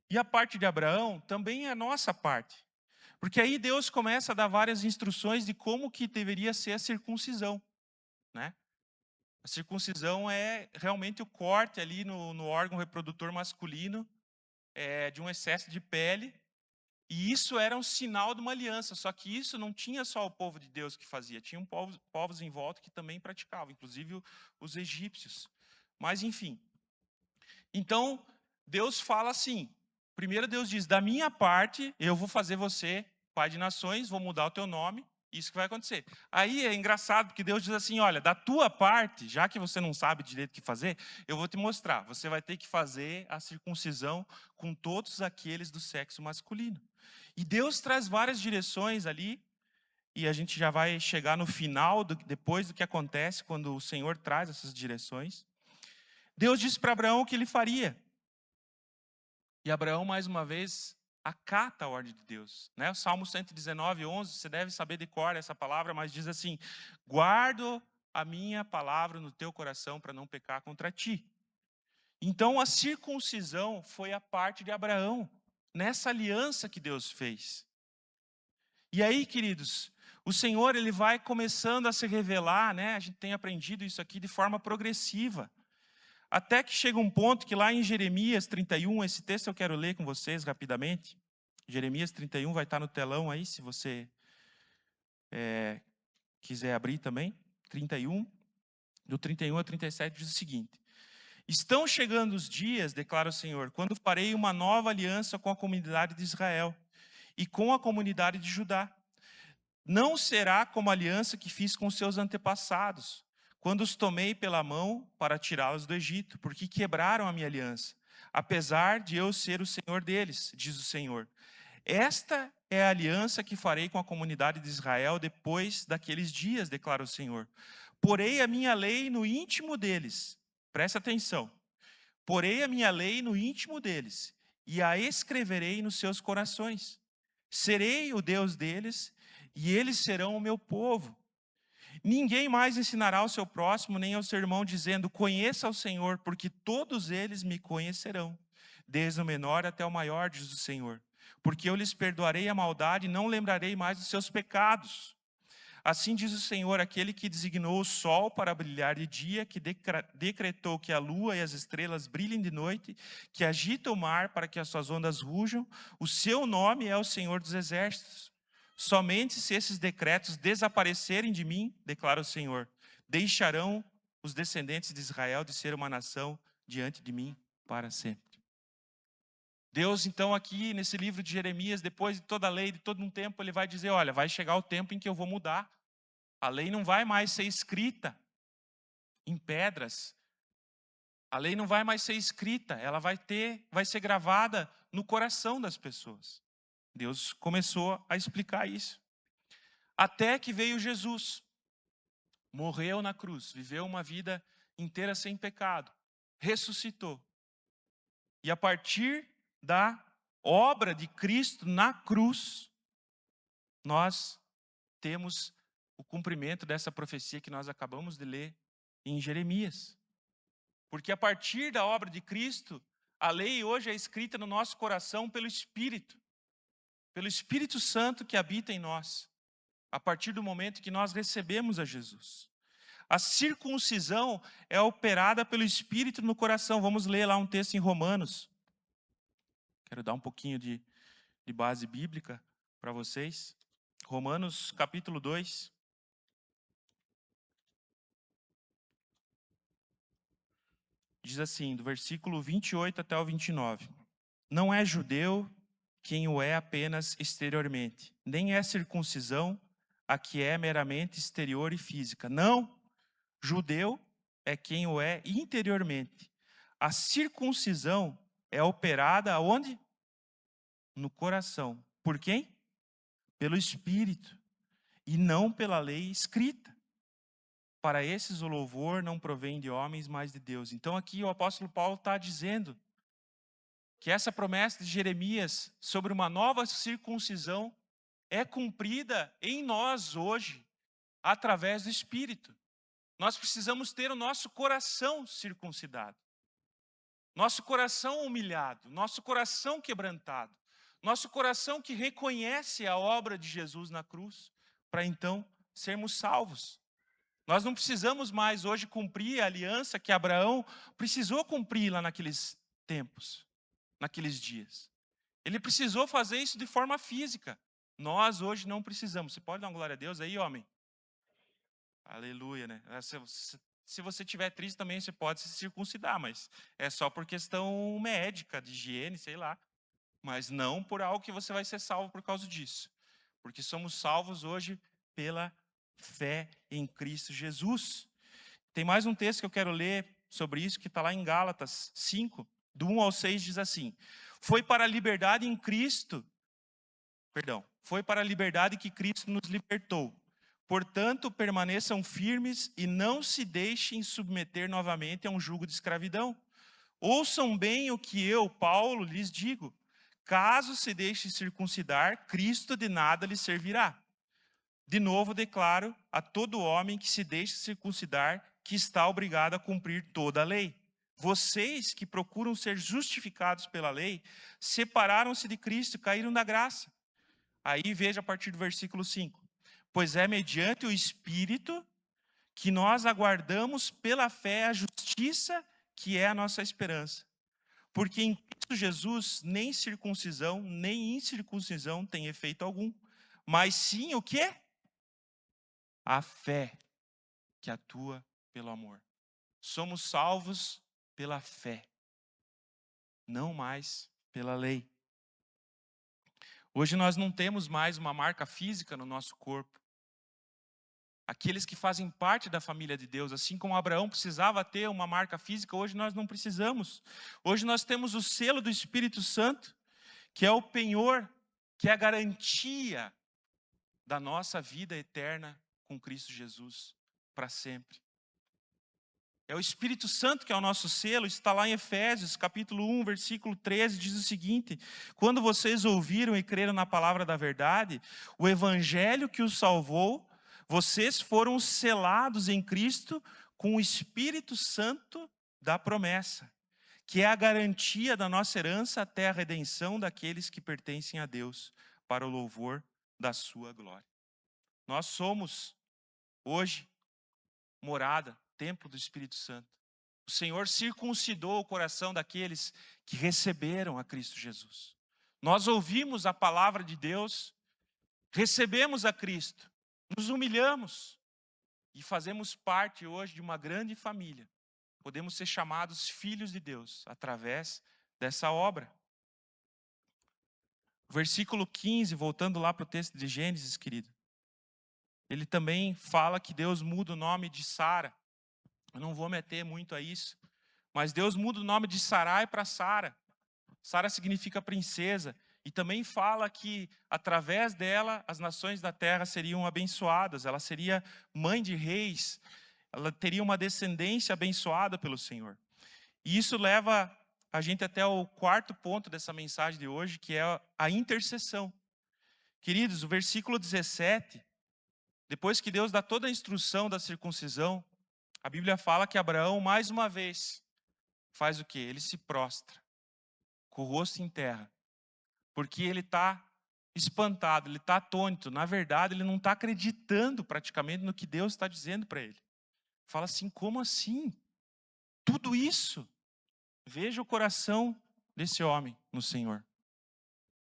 E a parte de Abraão também é a nossa parte. Porque aí Deus começa a dar várias instruções de como que deveria ser a circuncisão, né? A circuncisão é realmente o corte ali no órgão reprodutor masculino de um excesso de pele. E isso era um sinal de uma aliança. Só que isso não tinha só o povo de Deus que fazia. Tinham povos em volta que também praticavam, inclusive os egípcios. Mas enfim. Então, Deus fala assim. Primeiro Deus diz, da minha parte, eu vou fazer você pai de nações, vou mudar o teu nome. Isso que vai acontecer. Aí é engraçado, porque Deus diz assim, olha, da tua parte, já que você não sabe direito o que fazer, eu vou te mostrar. Você vai ter que fazer a circuncisão com todos aqueles do sexo masculino. E Deus traz várias direções ali, e a gente já vai chegar no final, depois do que acontece, quando o Senhor traz essas direções. Deus disse para Abraão o que ele faria. E Abraão, mais uma vez, acata a ordem de Deus, né? O Salmo 119, 11, você deve saber de cor essa palavra, mas diz assim, guardo a minha palavra no teu coração para não pecar contra ti. Então, a circuncisão foi a parte de Abraão, nessa aliança que Deus fez. E aí, queridos, o Senhor ele vai começando a se revelar, né? A gente tem aprendido isso aqui de forma progressiva. Até que chega um ponto que lá em Jeremias 31, esse texto eu quero ler com vocês rapidamente. Jeremias 31 vai estar no telão aí, se você quiser abrir também. 31, do 31 ao 37, diz o seguinte: estão chegando os dias, declara o Senhor, quando farei uma nova aliança com a comunidade de Israel e com a comunidade de Judá. Não será como a aliança que fiz com seus antepassados, quando os tomei pela mão para tirá-los do Egito, porque quebraram a minha aliança, apesar de eu ser o Senhor deles, diz o Senhor. Esta é a aliança que farei com a comunidade de Israel depois daqueles dias, declara o Senhor. Porei a minha lei no íntimo deles. Presta atenção. Porei a minha lei no íntimo deles e a escreverei nos seus corações. Serei o Deus deles e eles serão o meu povo. Ninguém mais ensinará ao seu próximo nem ao seu irmão, dizendo: conheça o Senhor, porque todos eles me conhecerão, desde o menor até o maior, diz o Senhor. Porque eu lhes perdoarei a maldade e não lembrarei mais dos seus pecados. Assim diz o Senhor, aquele que designou o sol para brilhar de dia, que decretou que a lua e as estrelas brilhem de noite, que agita o mar para que as suas ondas rujam. O seu nome é o Senhor dos Exércitos. Somente se esses decretos desaparecerem de mim, declara o Senhor, deixarão os descendentes de Israel de ser uma nação diante de mim para sempre. Deus, então, aqui nesse livro de Jeremias, depois de toda a lei, de todo um tempo, ele vai dizer: olha, vai chegar o tempo em que eu vou mudar. A lei não vai mais ser escrita em pedras. A lei não vai mais ser escrita, ela vai ser gravada no coração das pessoas. Deus começou a explicar isso. Até que veio Jesus, morreu na cruz, viveu uma vida inteira sem pecado, ressuscitou. E a partir da obra de Cristo na cruz, nós temos o cumprimento dessa profecia que nós acabamos de ler em Jeremias. Porque a partir da obra de Cristo, a lei hoje é escrita no nosso coração pelo Espírito Santo que habita em nós, a partir do momento que nós recebemos a Jesus. A circuncisão é operada pelo Espírito no coração. Vamos ler lá um texto em Romanos. Quero dar um pouquinho de base bíblica para vocês. Romanos capítulo 2. Diz assim, do versículo 28 até o 29. Não é judeu quem o é apenas exteriormente, nem é circuncisão a que é meramente exterior e física. Não, judeu é quem o é interiormente. A circuncisão é operada aonde? No coração. Por quem? Pelo Espírito, e não pela lei escrita. Para esses o louvor não provém de homens, mas de Deus. Então aqui o apóstolo Paulo está dizendo que essa promessa de Jeremias sobre uma nova circuncisão é cumprida em nós hoje, através do Espírito. Nós precisamos ter o nosso coração circuncidado, nosso coração humilhado, nosso coração quebrantado, nosso coração que reconhece a obra de Jesus na cruz, para então sermos salvos. Nós não precisamos mais hoje cumprir a aliança que Abraão precisou cumprir lá naqueles tempos, naqueles dias. Ele precisou fazer isso de forma física. Nós hoje não precisamos. Você pode dar uma glória a Deus aí, homem? Aleluia, né? Se você estiver triste também, você pode se circuncidar, mas é só por questão médica, de higiene, sei lá. Mas não por algo que você vai ser salvo por causa disso. Porque somos salvos hoje pela fé em Cristo Jesus. Tem mais um texto que eu quero ler sobre isso, que está lá em Gálatas 5, do 1 ao 6, diz assim: foi para a liberdade que Cristo nos libertou. Portanto, permaneçam firmes e não se deixem submeter novamente a um jugo de escravidão. Ouçam bem o que eu, Paulo, lhes digo. Caso se deixe circuncidar, Cristo de nada lhe servirá. De novo declaro a todo homem que se deixe circuncidar que está obrigado a cumprir toda a lei. Vocês que procuram ser justificados pela lei, separaram-se de Cristo e caíram da graça. Aí veja a partir do versículo 5. Pois é mediante o Espírito que nós aguardamos pela fé a justiça que é a nossa esperança. Porque em Cristo Jesus nem circuncisão, nem incircuncisão tem efeito algum. Mas sim o quê? A fé que atua pelo amor. Somos salvos pela fé, não mais pela lei. Hoje nós não temos mais uma marca física no nosso corpo. Aqueles que fazem parte da família de Deus, assim como Abraão precisava ter uma marca física, hoje nós não precisamos. Hoje nós temos o selo do Espírito Santo, que é o penhor, que é a garantia da nossa vida eterna com Cristo Jesus, para sempre. É o Espírito Santo que é o nosso selo, está lá em Efésios, capítulo 1, versículo 13, diz o seguinte: quando vocês ouviram e creram na palavra da verdade, o evangelho que os salvou, vocês foram selados em Cristo com o Espírito Santo da promessa, que é a garantia da nossa herança até a redenção daqueles que pertencem a Deus, para o louvor da sua glória. Nós somos, hoje, morada, templo do Espírito Santo. O Senhor circuncidou o coração daqueles que receberam a Cristo Jesus. Nós ouvimos a palavra de Deus, recebemos a Cristo, nos humilhamos e fazemos parte hoje de uma grande família. Podemos ser chamados filhos de Deus através dessa obra. O versículo 15, voltando lá para o texto de Gênesis, querido, ele também fala que Deus muda o nome de Sara. Eu não vou meter muito a isso, mas Deus muda o nome de Sarai para Sara. Sara significa princesa. E também fala que, através dela, as nações da terra seriam abençoadas. Ela seria mãe de reis. Ela teria uma descendência abençoada pelo Senhor. E isso leva a gente até o quarto ponto dessa mensagem de hoje, que é a intercessão. Queridos, o versículo 17, depois que Deus dá toda a instrução da circuncisão, a Bíblia fala que Abraão, mais uma vez, faz o quê? Ele se prostra, com o rosto em terra, porque ele está espantado, ele está atônito. Na verdade, ele não está acreditando praticamente no que Deus está dizendo para ele. Fala assim, como assim? Tudo isso? Veja o coração desse homem no Senhor.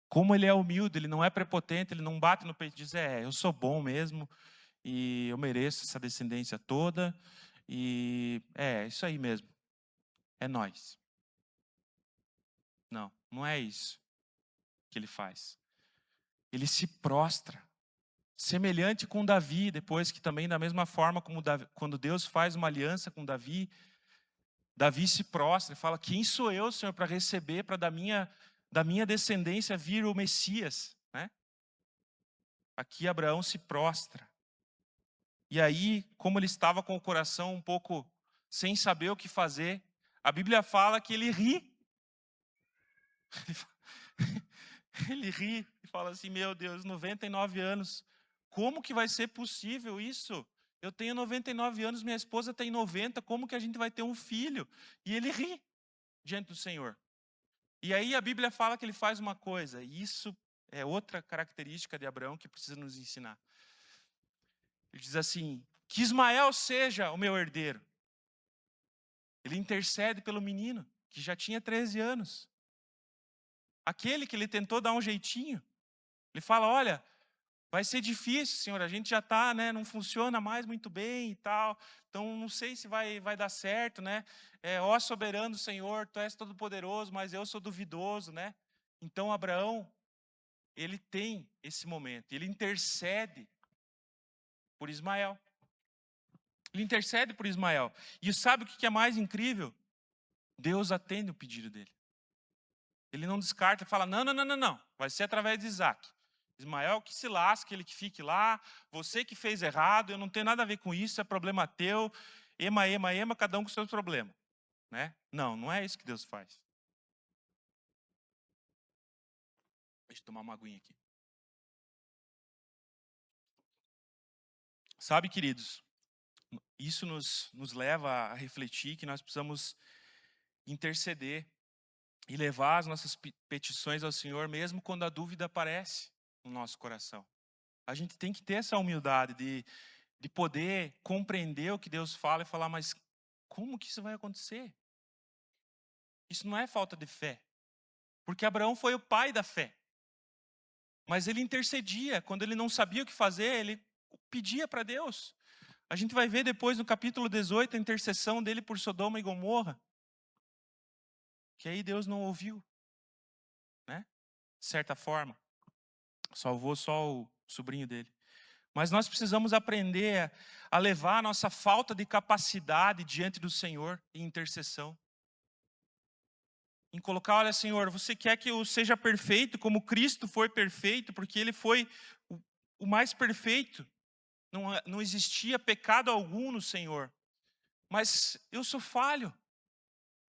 Como ele é humilde, ele não é prepotente, ele não bate no peito e diz, eu sou bom mesmo, e eu mereço essa descendência toda, e isso aí mesmo, é nós. Não, não é isso que ele faz. Ele se prostra, semelhante com Davi, depois que também da mesma forma como Davi, quando Deus faz uma aliança com Davi, Davi se prostra e fala, quem sou eu, Senhor, para receber, para da minha descendência vir o Messias, né? Aqui Abraão se prostra. E aí, como ele estava com o coração um pouco sem saber o que fazer, a Bíblia fala que ele ri. Ele ri e fala assim, meu Deus, 99 anos, como que vai ser possível isso? Eu tenho 99 anos, minha esposa tem 90, como que a gente vai ter um filho? E ele ri diante do Senhor. E aí a Bíblia fala que ele faz uma coisa, e isso é outra característica de Abraão que precisa nos ensinar. Ele diz assim, que Ismael seja o meu herdeiro. Ele intercede pelo menino, que já tinha 13 anos. Aquele que ele tentou dar um jeitinho. Ele fala, olha, vai ser difícil, Senhor, a gente já está, né, não funciona mais muito bem e tal, então não sei se vai dar certo, né? Ó soberano Senhor, Tu és todo poderoso, mas eu sou duvidoso, né? Então Abraão, ele tem esse momento, ele intercede por Ismael. Ele intercede por Ismael. E sabe o que é mais incrível? Deus atende o pedido dele. Ele não descarta e fala, não, vai ser através de Isaac. Ismael que se lasque, ele que fique lá, você que fez errado, eu não tenho nada a ver com isso, é problema teu, ema, cada um com seus problemas. Né? Não é isso que Deus faz. Deixa eu tomar uma aguinha aqui. Sabe, queridos, isso nos leva a refletir que nós precisamos interceder e levar as nossas petições ao Senhor, mesmo quando a dúvida aparece no nosso coração. A gente tem que ter essa humildade de poder compreender o que Deus fala e falar, mas como que isso vai acontecer? Isso não é falta de fé. Porque Abraão foi o pai da fé. Mas ele intercedia. Quando ele não sabia o que fazer, ele pedia para Deus. A gente vai ver depois no capítulo 18 a intercessão dele por Sodoma e Gomorra, que aí Deus não ouviu, né? De certa forma, salvou só o sobrinho dele. Mas nós precisamos aprender a levar a nossa falta de capacidade diante do Senhor em intercessão. Em colocar, olha, Senhor, você quer que eu seja perfeito como Cristo foi perfeito, porque Ele foi o mais perfeito. Não existia pecado algum no Senhor. Mas eu sou falho.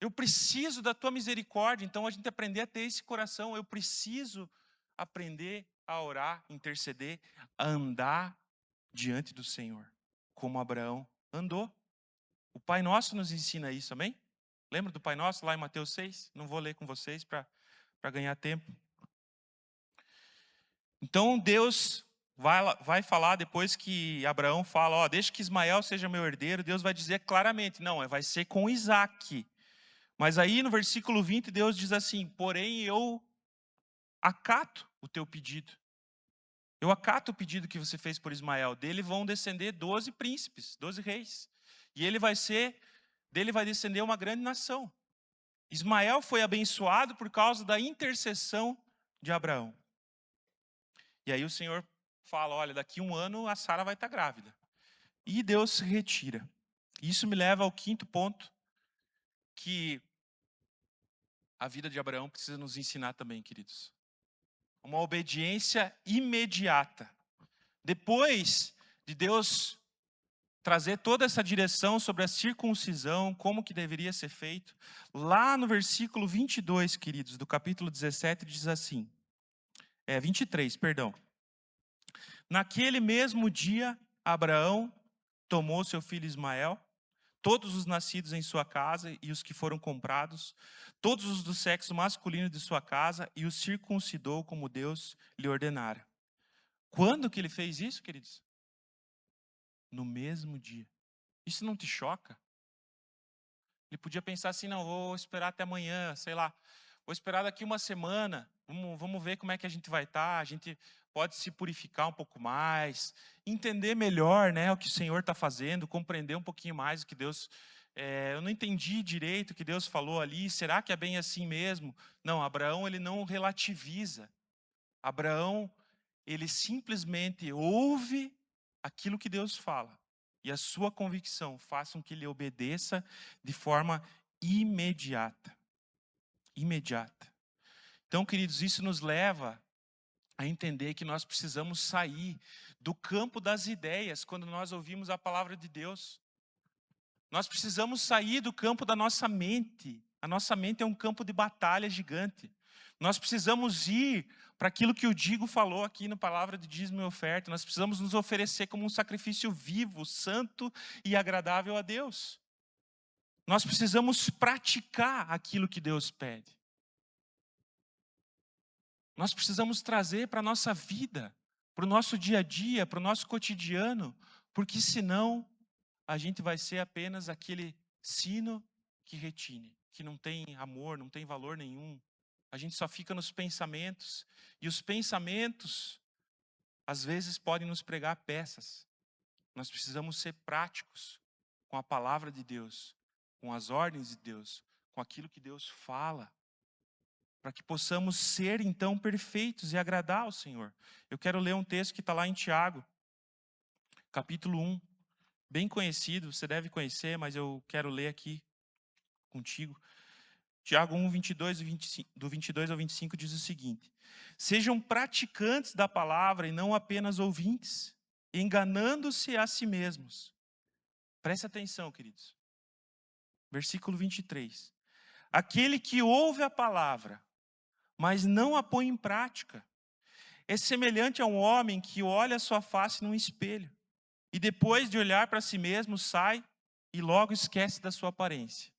Eu preciso da tua misericórdia. Então a gente aprender a ter esse coração. Eu preciso aprender a orar, interceder, a andar diante do Senhor, como Abraão andou. O Pai Nosso nos ensina isso, amém? Lembra do Pai Nosso lá em Mateus 6? Não vou ler com vocês para ganhar tempo. Então Deus vai falar depois que Abraão fala, ó, deixa que Ismael seja meu herdeiro, Deus vai dizer claramente, não, vai ser com Isaque. Mas aí no versículo 20 Deus diz assim, porém eu acato o teu pedido. Eu acato o pedido que você fez por Ismael. Dele vão descender 12 príncipes, 12 reis. E dele vai descender uma grande nação. Ismael foi abençoado por causa da intercessão de Abraão. E aí o Senhor fala, olha, daqui 1 ano a Sara vai estar grávida. E Deus se retira. Isso me leva ao 5º ponto, que a vida de Abraão precisa nos ensinar também, queridos. Uma obediência imediata. Depois de Deus trazer toda essa direção sobre a circuncisão, como que deveria ser feito, lá no versículo 22, queridos, do capítulo 17, diz assim, 23, perdão. Naquele mesmo dia, Abraão tomou seu filho Ismael, todos os nascidos em sua casa e os que foram comprados, todos os do sexo masculino de sua casa, e os circuncidou como Deus lhe ordenara. Quando que ele fez isso, queridos? No mesmo dia. Isso não te choca? Ele podia pensar assim, não, vou esperar até amanhã, sei lá, vou esperar daqui 1 semana, vamos ver como é que a gente vai estar, a gente pode se purificar um pouco mais, entender melhor, né, o que o Senhor está fazendo, compreender um pouquinho mais o que Deus... eu não entendi direito o que Deus falou ali, será que é bem assim mesmo? Não, Abraão ele não relativiza. Abraão, ele simplesmente ouve aquilo que Deus fala. E a sua convicção faz com que ele obedeça de forma imediata. Imediata. Então, queridos, isso nos leva a entender que nós precisamos sair do campo das ideias quando nós ouvimos a palavra de Deus. Nós precisamos sair do campo da nossa mente. A nossa mente é um campo de batalha gigante. Nós precisamos ir para aquilo que o Digo falou aqui na palavra de dízimo e oferta. Nós precisamos nos oferecer como um sacrifício vivo, santo e agradável a Deus. Nós precisamos praticar aquilo que Deus pede. Nós precisamos trazer para a nossa vida, para o nosso dia a dia, para o nosso cotidiano, porque senão a gente vai ser apenas aquele sino que retine, que não tem amor, não tem valor nenhum. A gente só fica nos pensamentos, e os pensamentos, às vezes, podem nos pregar peças. Nós precisamos ser práticos com a palavra de Deus, com as ordens de Deus, com aquilo que Deus fala, para que possamos ser, então, perfeitos e agradar ao Senhor. Eu quero ler um texto que está lá em Tiago, capítulo 1, bem conhecido, você deve conhecer, mas eu quero ler aqui contigo. Tiago 1, 22, do 22 ao 25 diz o seguinte: sejam praticantes da palavra e não apenas ouvintes, enganando-se a si mesmos. Preste atenção, queridos. Versículo 23. Aquele que ouve a palavra, mas não a põe em prática, é semelhante a um homem que olha a sua face num espelho, e depois de olhar para si mesmo, sai e logo esquece da sua aparência.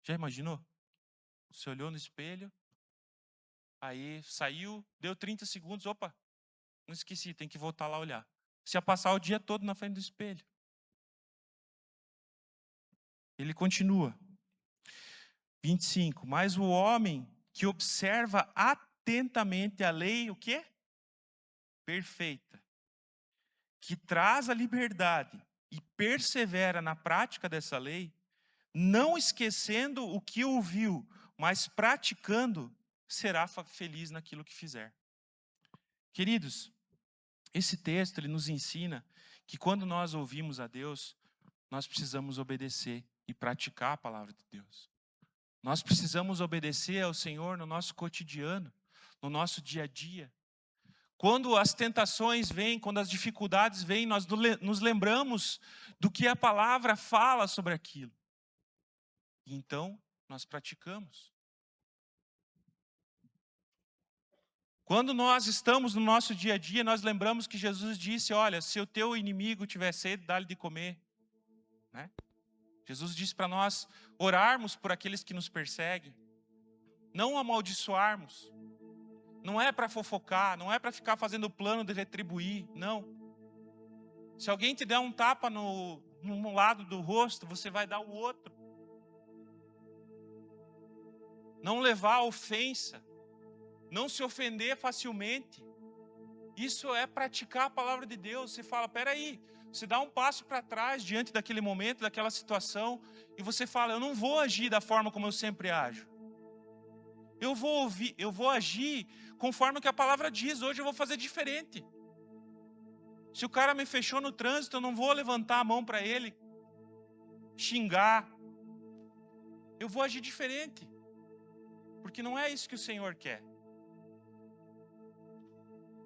Já imaginou? Você olhou no espelho, aí saiu, deu 30 segundos, opa, não esqueci, tem que voltar lá olhar. Você ia passar o dia todo na frente do espelho. Ele continua. 25. Mas o homem que observa atentamente a lei, o quê? Perfeita, que traz a liberdade e persevera na prática dessa lei, não esquecendo o que ouviu, mas praticando, será feliz naquilo que fizer. Queridos, esse texto ele nos ensina que quando nós ouvimos a Deus, nós precisamos obedecer e praticar a palavra de Deus. Nós precisamos obedecer ao Senhor no nosso cotidiano, no nosso dia a dia. Quando as tentações vêm, quando as dificuldades vêm, nós nos lembramos do que a palavra fala sobre aquilo. E então, nós praticamos. Quando nós estamos no nosso dia a dia, nós lembramos que Jesus disse, olha, se o teu inimigo tiver sede, dá-lhe de comer. Né? Jesus disse para nós orarmos por aqueles que nos perseguem. Não amaldiçoarmos. Não é para fofocar, não é para ficar fazendo plano de retribuir, não. Se alguém te der um tapa num lado do rosto, você vai dar o outro. Não levar a ofensa, não se ofender facilmente. Isso é praticar a palavra de Deus. Você fala, peraí, você dá um passo para trás diante daquele momento, daquela situação, e você fala, eu não vou agir da forma como eu sempre ajo. Eu vou agir conforme o que a palavra diz. Hoje eu vou fazer diferente. Se o cara me fechou no trânsito, eu não vou levantar a mão para ele, xingar. Eu vou agir diferente. Porque não é isso que o Senhor quer.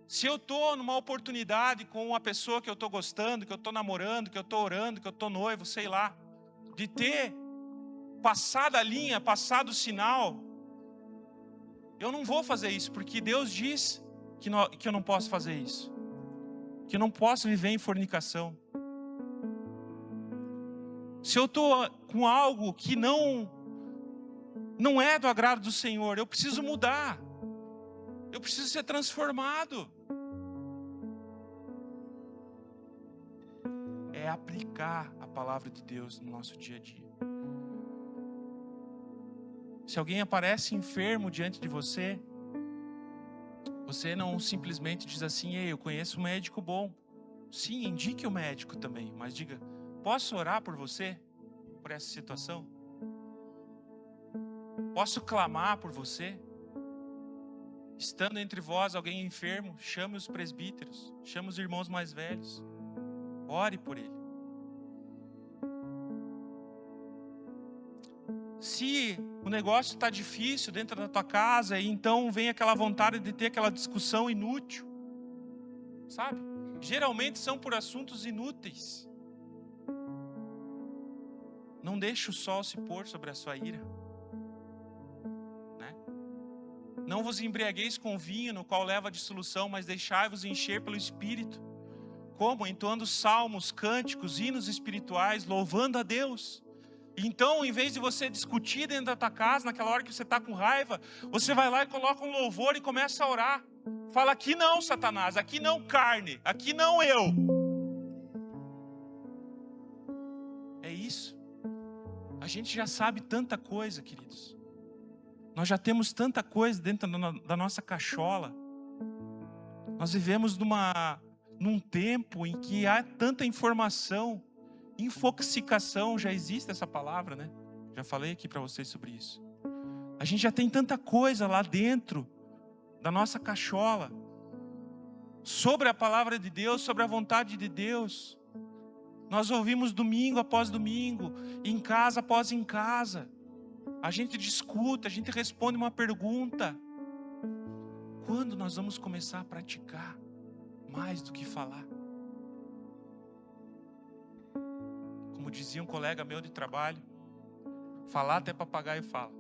Se eu estou numa oportunidade com uma pessoa que eu estou gostando, que eu estou namorando, que eu estou orando, que eu estou noivo, sei lá, de ter passado a linha, passado o sinal, eu não vou fazer isso, porque Deus diz que eu não posso fazer isso. Que eu não posso viver em fornicação. Se eu estou com algo que não é do agrado do Senhor, eu preciso mudar. Eu preciso ser transformado. É aplicar a palavra de Deus no nosso dia a dia. Se alguém aparece enfermo diante de você, você não simplesmente diz assim, ei, eu conheço um médico bom. Sim, indique o médico também, mas diga, posso orar por você, por essa situação? Posso clamar por você? Estando entre vós alguém enfermo, chame os presbíteros, chame os irmãos mais velhos. Ore por ele. Se o negócio está difícil dentro da tua casa, e então vem aquela vontade de ter aquela discussão inútil, sabe? Geralmente são por assuntos inúteis. Não deixe o sol se pôr sobre a sua ira. Né? Não vos embriagueis com vinho, no qual leva a dissolução, mas deixai-vos encher pelo Espírito. Como? Entoando salmos, cânticos, hinos espirituais, louvando a Deus. Então, em vez de você discutir dentro da tua casa, naquela hora que você está com raiva, você vai lá e coloca um louvor e começa a orar. Fala, aqui não, Satanás, aqui não carne, aqui não eu. É isso. A gente já sabe tanta coisa, queridos. Nós já temos tanta coisa dentro da nossa cachola. Nós vivemos num tempo em que há tanta informação. Infoxicação, já existe essa palavra, né? Já falei aqui para vocês sobre isso. A gente já tem tanta coisa lá dentro da nossa cachola sobre a palavra de Deus, sobre a vontade de Deus. Nós ouvimos domingo após domingo, em casa após em casa. A gente discute, a gente responde uma pergunta. Quando nós vamos começar a praticar mais do que falar? Como dizia um colega meu de trabalho, falar até papagaio fala.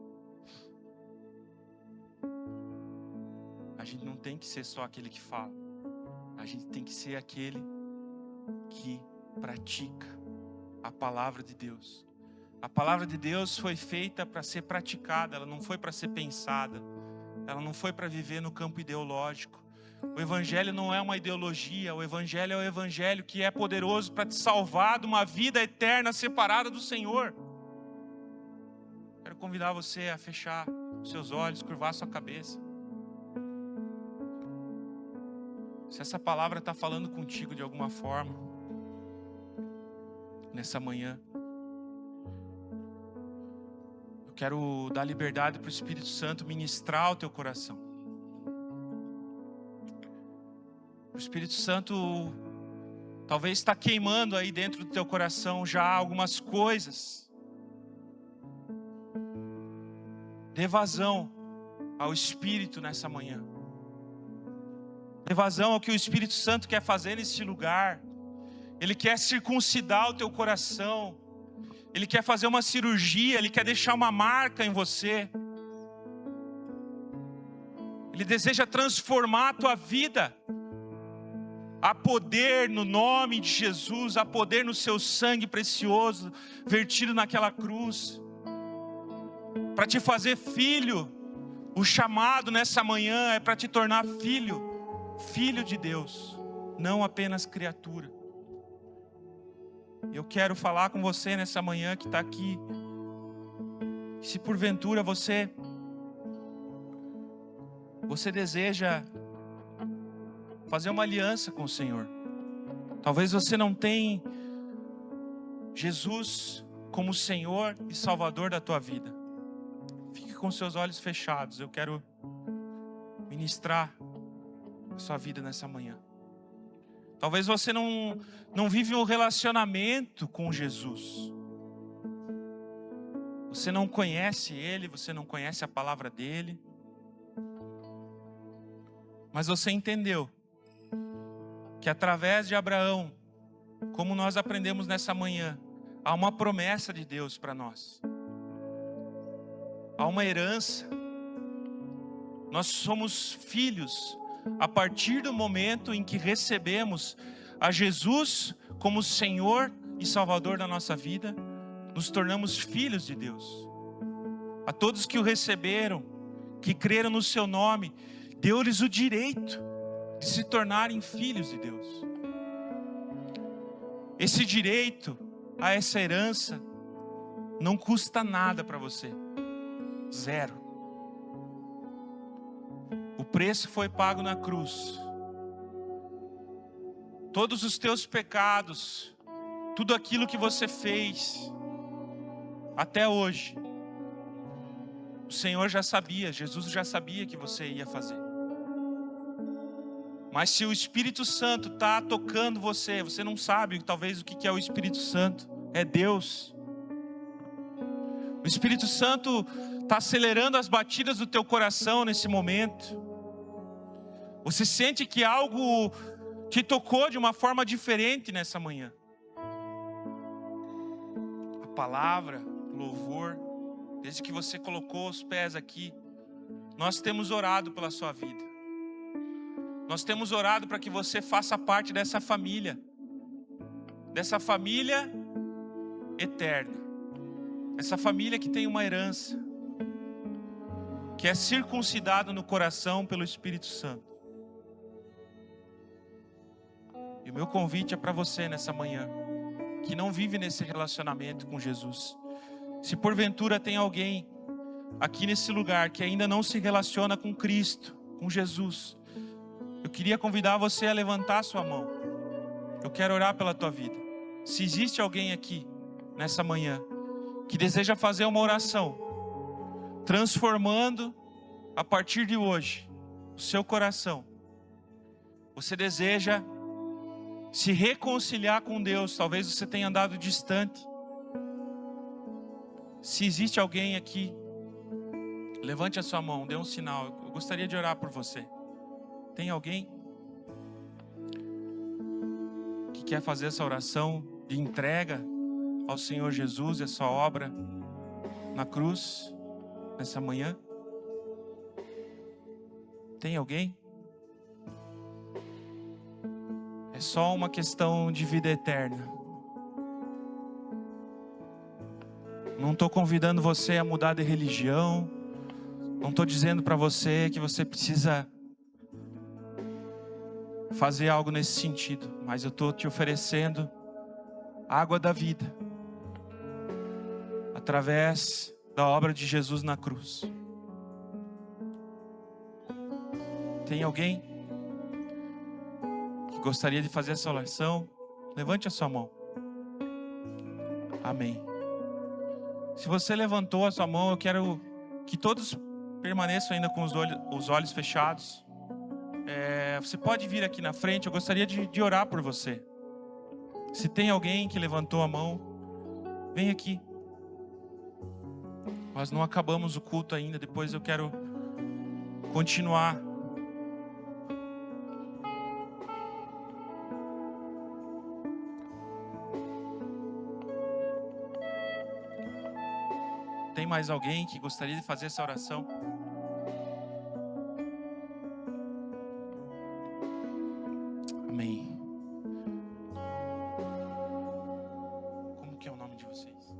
A gente não tem que ser só aquele que fala. A gente tem que ser aquele que pratica a palavra de Deus. A palavra de Deus foi feita para ser praticada, ela não foi para ser pensada. Ela não foi para viver no campo ideológico. O Evangelho não é uma ideologia, o Evangelho é o Evangelho que é poderoso para te salvar de uma vida eterna separada do Senhor. Quero convidar você a fechar os seus olhos, curvar sua cabeça. Se essa palavra está falando contigo de alguma forma, nessa manhã. Eu quero dar liberdade para o Espírito Santo ministrar o teu coração. O Espírito Santo talvez está queimando aí dentro do teu coração já algumas coisas. Dê vazão ao Espírito nessa manhã. Dê vazão ao que o Espírito Santo quer fazer nesse lugar. Ele quer circuncidar o teu coração. Ele quer fazer uma cirurgia. Ele quer deixar uma marca em você. Ele deseja transformar a tua vida. Há poder no nome de Jesus. Há poder no seu sangue precioso vertido naquela cruz, para te fazer filho. O chamado nessa manhã é para te tornar filho. Filho de Deus, não apenas criatura. Eu quero falar com você nessa manhã que está aqui. Se porventura você deseja fazer uma aliança com o Senhor. Talvez você não tenha Jesus como Senhor e Salvador da tua vida. Fique com seus olhos fechados. Eu quero ministrar a sua vida nessa manhã. Talvez você não vive um relacionamento com Jesus. Você não conhece Ele, você não conhece a palavra dEle. Mas você entendeu que através de Abraão, como nós aprendemos nessa manhã, há uma promessa de Deus para nós. Há uma herança. Nós somos filhos a partir do momento em que recebemos a Jesus como Senhor e Salvador da nossa vida. Nos tornamos filhos de Deus. A todos que o receberam, que creram no seu nome, deu-lhes o direito de se tornarem filhos de Deus. Esse direito a essa herança não custa nada para você. Zero. O preço foi pago na cruz. Todos os teus pecados, tudo aquilo que você fez até hoje, o Senhor já sabia, Jesus já sabia que você ia fazer. Mas se o Espírito Santo está tocando você, você não sabe talvez o que é o Espírito Santo. É Deus. O Espírito Santo está acelerando as batidas do teu coração nesse momento. Você sente que algo te tocou de uma forma diferente nessa manhã. A palavra, o louvor, desde que você colocou os pés aqui, nós temos orado pela sua vida. Nós temos orado para que você faça parte dessa família eterna, essa família que tem uma herança, que é circuncidado no coração pelo Espírito Santo. E o meu convite é para você nessa manhã, que não vive nesse relacionamento com Jesus. Se porventura tem alguém aqui nesse lugar que ainda não se relaciona com Cristo, com Jesus, eu queria convidar você a levantar a sua mão. Eu quero orar pela tua vida. Se existe alguém aqui nessa manhã que deseja fazer uma oração, transformando a partir de hoje o seu coração, você deseja se reconciliar com Deus, talvez você tenha andado distante. Se existe alguém aqui, levante a sua mão, dê um sinal. Eu gostaria de orar por você. Tem alguém que quer fazer essa oração de entrega ao Senhor Jesus e a sua obra na cruz nessa manhã? Tem alguém? É só uma questão de vida eterna. Não estou convidando você a mudar de religião. Não estou dizendo para você que você precisa fazer algo nesse sentido. Mas eu estou te oferecendo a água da vida, através da obra de Jesus na cruz. Tem alguém que gostaria de fazer essa oração? Levante a sua mão. Amém. Se você levantou a sua mão, eu quero que todos permaneçam ainda com os olhos fechados. Você pode vir aqui na frente, eu gostaria de orar por você. Se tem alguém que levantou a mão, vem aqui. Nós não acabamos o culto ainda, depois eu quero continuar. Tem mais alguém que gostaria de fazer essa oração? Amém. Como que é o nome de vocês?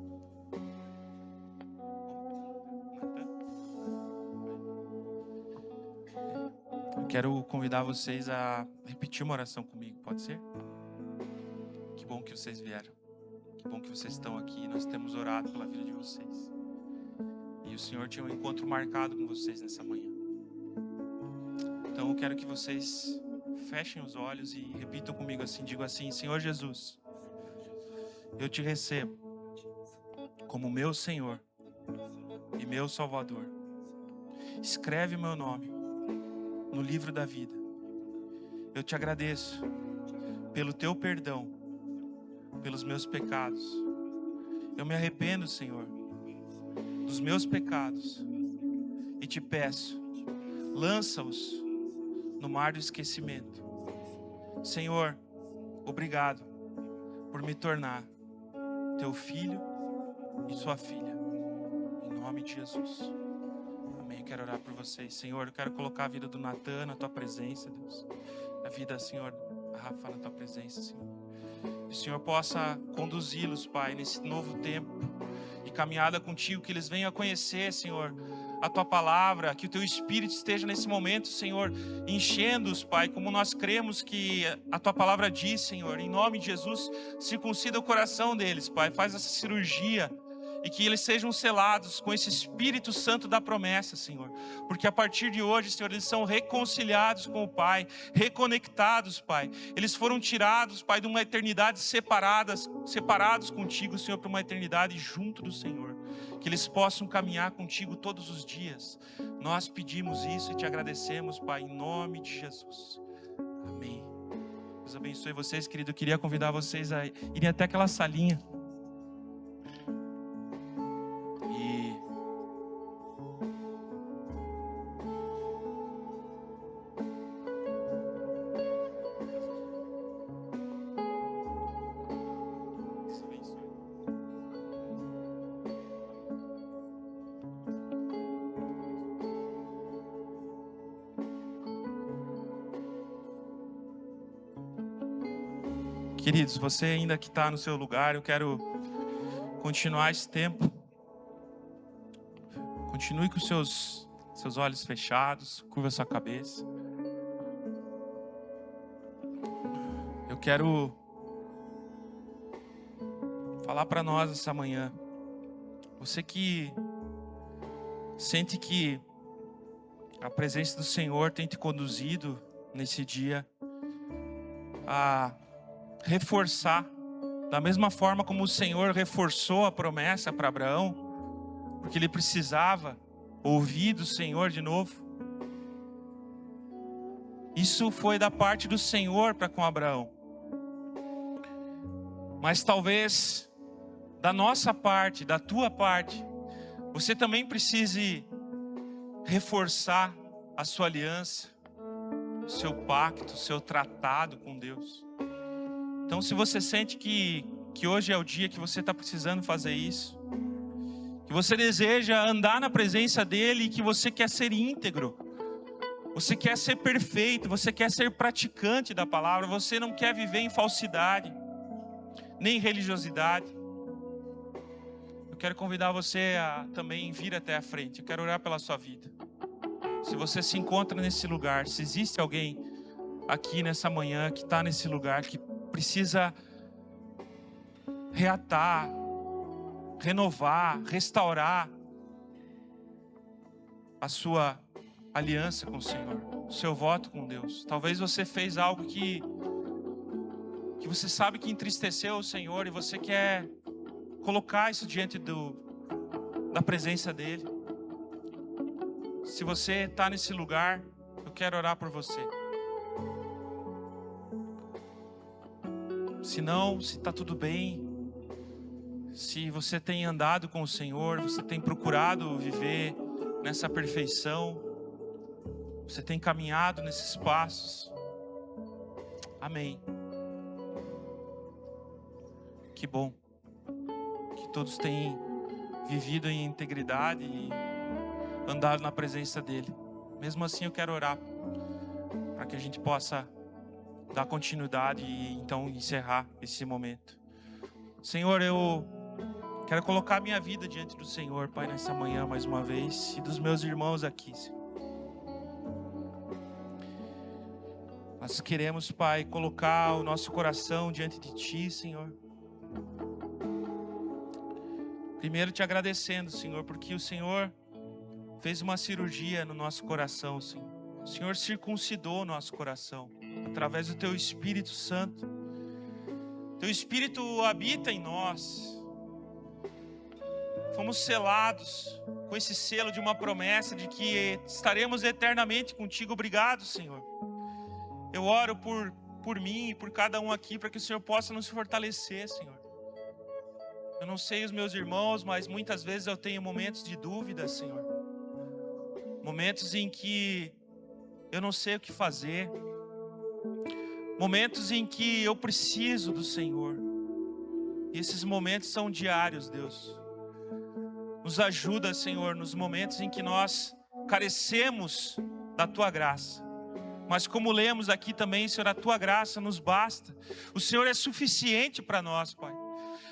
Eu quero convidar vocês a repetir uma oração comigo, pode ser? Que bom que vocês vieram. Que bom que vocês estão aqui. Nós temos orado pela vida de vocês. E o Senhor tinha um encontro marcado com vocês nessa manhã. Então eu quero que vocês fechem os olhos e repitam comigo assim. Digo assim: Senhor Jesus, eu te recebo como meu Senhor e meu Salvador. Escreve meu nome no livro da vida. Eu te agradeço pelo teu perdão, pelos meus pecados. Eu me arrependo, Senhor, dos meus pecados e te peço, lança-os no mar do esquecimento. Senhor, obrigado por me tornar teu filho e sua filha, em nome de Jesus. Amém. Eu quero orar por vocês. Senhor, eu quero colocar a vida do Natan na tua presença, Deus. A vida, Senhor, a Rafa na tua presença, Senhor. Que o Senhor possa conduzi-los, Pai, nesse novo tempo de caminhada contigo, que eles venham a conhecer, Senhor, a tua palavra, que o teu Espírito esteja nesse momento, Senhor, enchendo-os, Pai, como nós cremos que a tua palavra diz, Senhor. Em nome de Jesus, circuncida o coração deles, Pai, faz essa cirurgia e que eles sejam selados com esse Espírito Santo da promessa, Senhor, porque a partir de hoje, Senhor, eles são reconciliados com o Pai, reconectados, Pai. Eles foram tirados, Pai, de uma eternidade separados contigo, Senhor, para uma eternidade junto do Senhor. Que eles possam caminhar contigo todos os dias. Nós pedimos isso e te agradecemos, Pai, em nome de Jesus. Amém. Deus abençoe vocês, querido. Eu queria convidar vocês a irem até aquela salinha. Queridos, você ainda que está no seu lugar, eu quero continuar esse tempo. Continue com seus olhos fechados, curva sua cabeça. Eu quero falar para nós essa manhã. Você que sente que a presença do Senhor tem te conduzido nesse dia a reforçar, da mesma forma como o Senhor reforçou a promessa para Abraão, porque ele precisava ouvir do Senhor de novo. Isso foi da parte do Senhor para com Abraão. Mas talvez da nossa parte, da tua parte, você também precise reforçar a sua aliança, o seu pacto, o seu tratado com Deus. Então, se você sente que hoje é o dia que você está precisando fazer isso, que você deseja andar na presença dEle e que você quer ser íntegro, você quer ser perfeito, você quer ser praticante da palavra, você não quer viver em falsidade, nem em religiosidade, eu quero convidar você a também vir até a frente. Eu quero orar pela sua vida. Se você se encontra nesse lugar, se existe alguém aqui nessa manhã que está nesse lugar, que precisa reatar, renovar, restaurar a sua aliança com o Senhor, o seu voto com Deus. Talvez você fez algo que você sabe que entristeceu o Senhor e você quer colocar isso diante da presença dele. Se você está nesse lugar, eu quero orar por você. Se não, se está tudo bem, se você tem andado com o Senhor, você tem procurado viver nessa perfeição, você tem caminhado nesses passos. Amém. Que bom que todos têm vivido em integridade e andado na presença dele. Mesmo assim, eu quero orar para que a gente possa dar continuidade e então encerrar esse momento. Senhor, eu quero colocar a minha vida diante do Senhor, Pai, nessa manhã mais uma vez, e dos meus irmãos aqui, Senhor. Nós queremos, Pai, colocar o nosso coração diante de Ti, Senhor. Primeiro te agradecendo, Senhor, porque o Senhor fez uma cirurgia no nosso coração, Senhor. O Senhor circuncidou o nosso coração através do Teu Espírito Santo. Teu Espírito habita em nós. Fomos selados com esse selo de uma promessa de que estaremos eternamente contigo. Obrigado, Senhor. Eu oro por mim e por cada um aqui, para que o Senhor possa nos fortalecer, Senhor. Eu não sei os meus irmãos, mas muitas vezes eu tenho momentos de dúvida, Senhor. Momentos em que eu não sei o que fazer. Momentos em que eu preciso do Senhor. E esses momentos são diários, Deus. Nos ajuda, Senhor, nos momentos em que nós carecemos da Tua graça. Mas como lemos aqui também, Senhor, a Tua graça nos basta. O Senhor é suficiente para nós, Pai.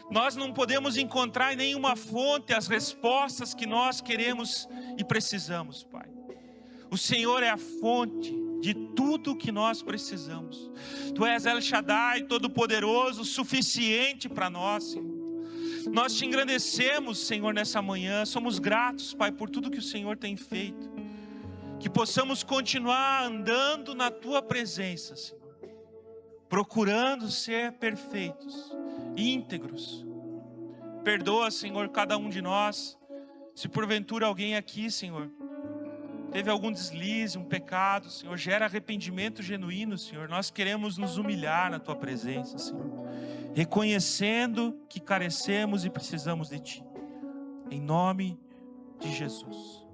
Nós não podemos encontrar em nenhuma fonte as respostas que nós queremos e precisamos, Pai. O Senhor é a fonte de tudo o que nós precisamos. Tu és El Shaddai, Todo-Poderoso, suficiente para nós, Senhor. Nós te engrandecemos, Senhor, nessa manhã. Somos gratos, Pai, por tudo que o Senhor tem feito. Que possamos continuar andando na Tua presença, Senhor. Procurando ser perfeitos, íntegros. Perdoa, Senhor, cada um de nós. Se porventura alguém aqui, Senhor, teve algum deslize, um pecado, Senhor, gera arrependimento genuíno, Senhor. Nós queremos nos humilhar na Tua presença, Senhor. Reconhecendo que carecemos e precisamos de Ti. Em nome de Jesus.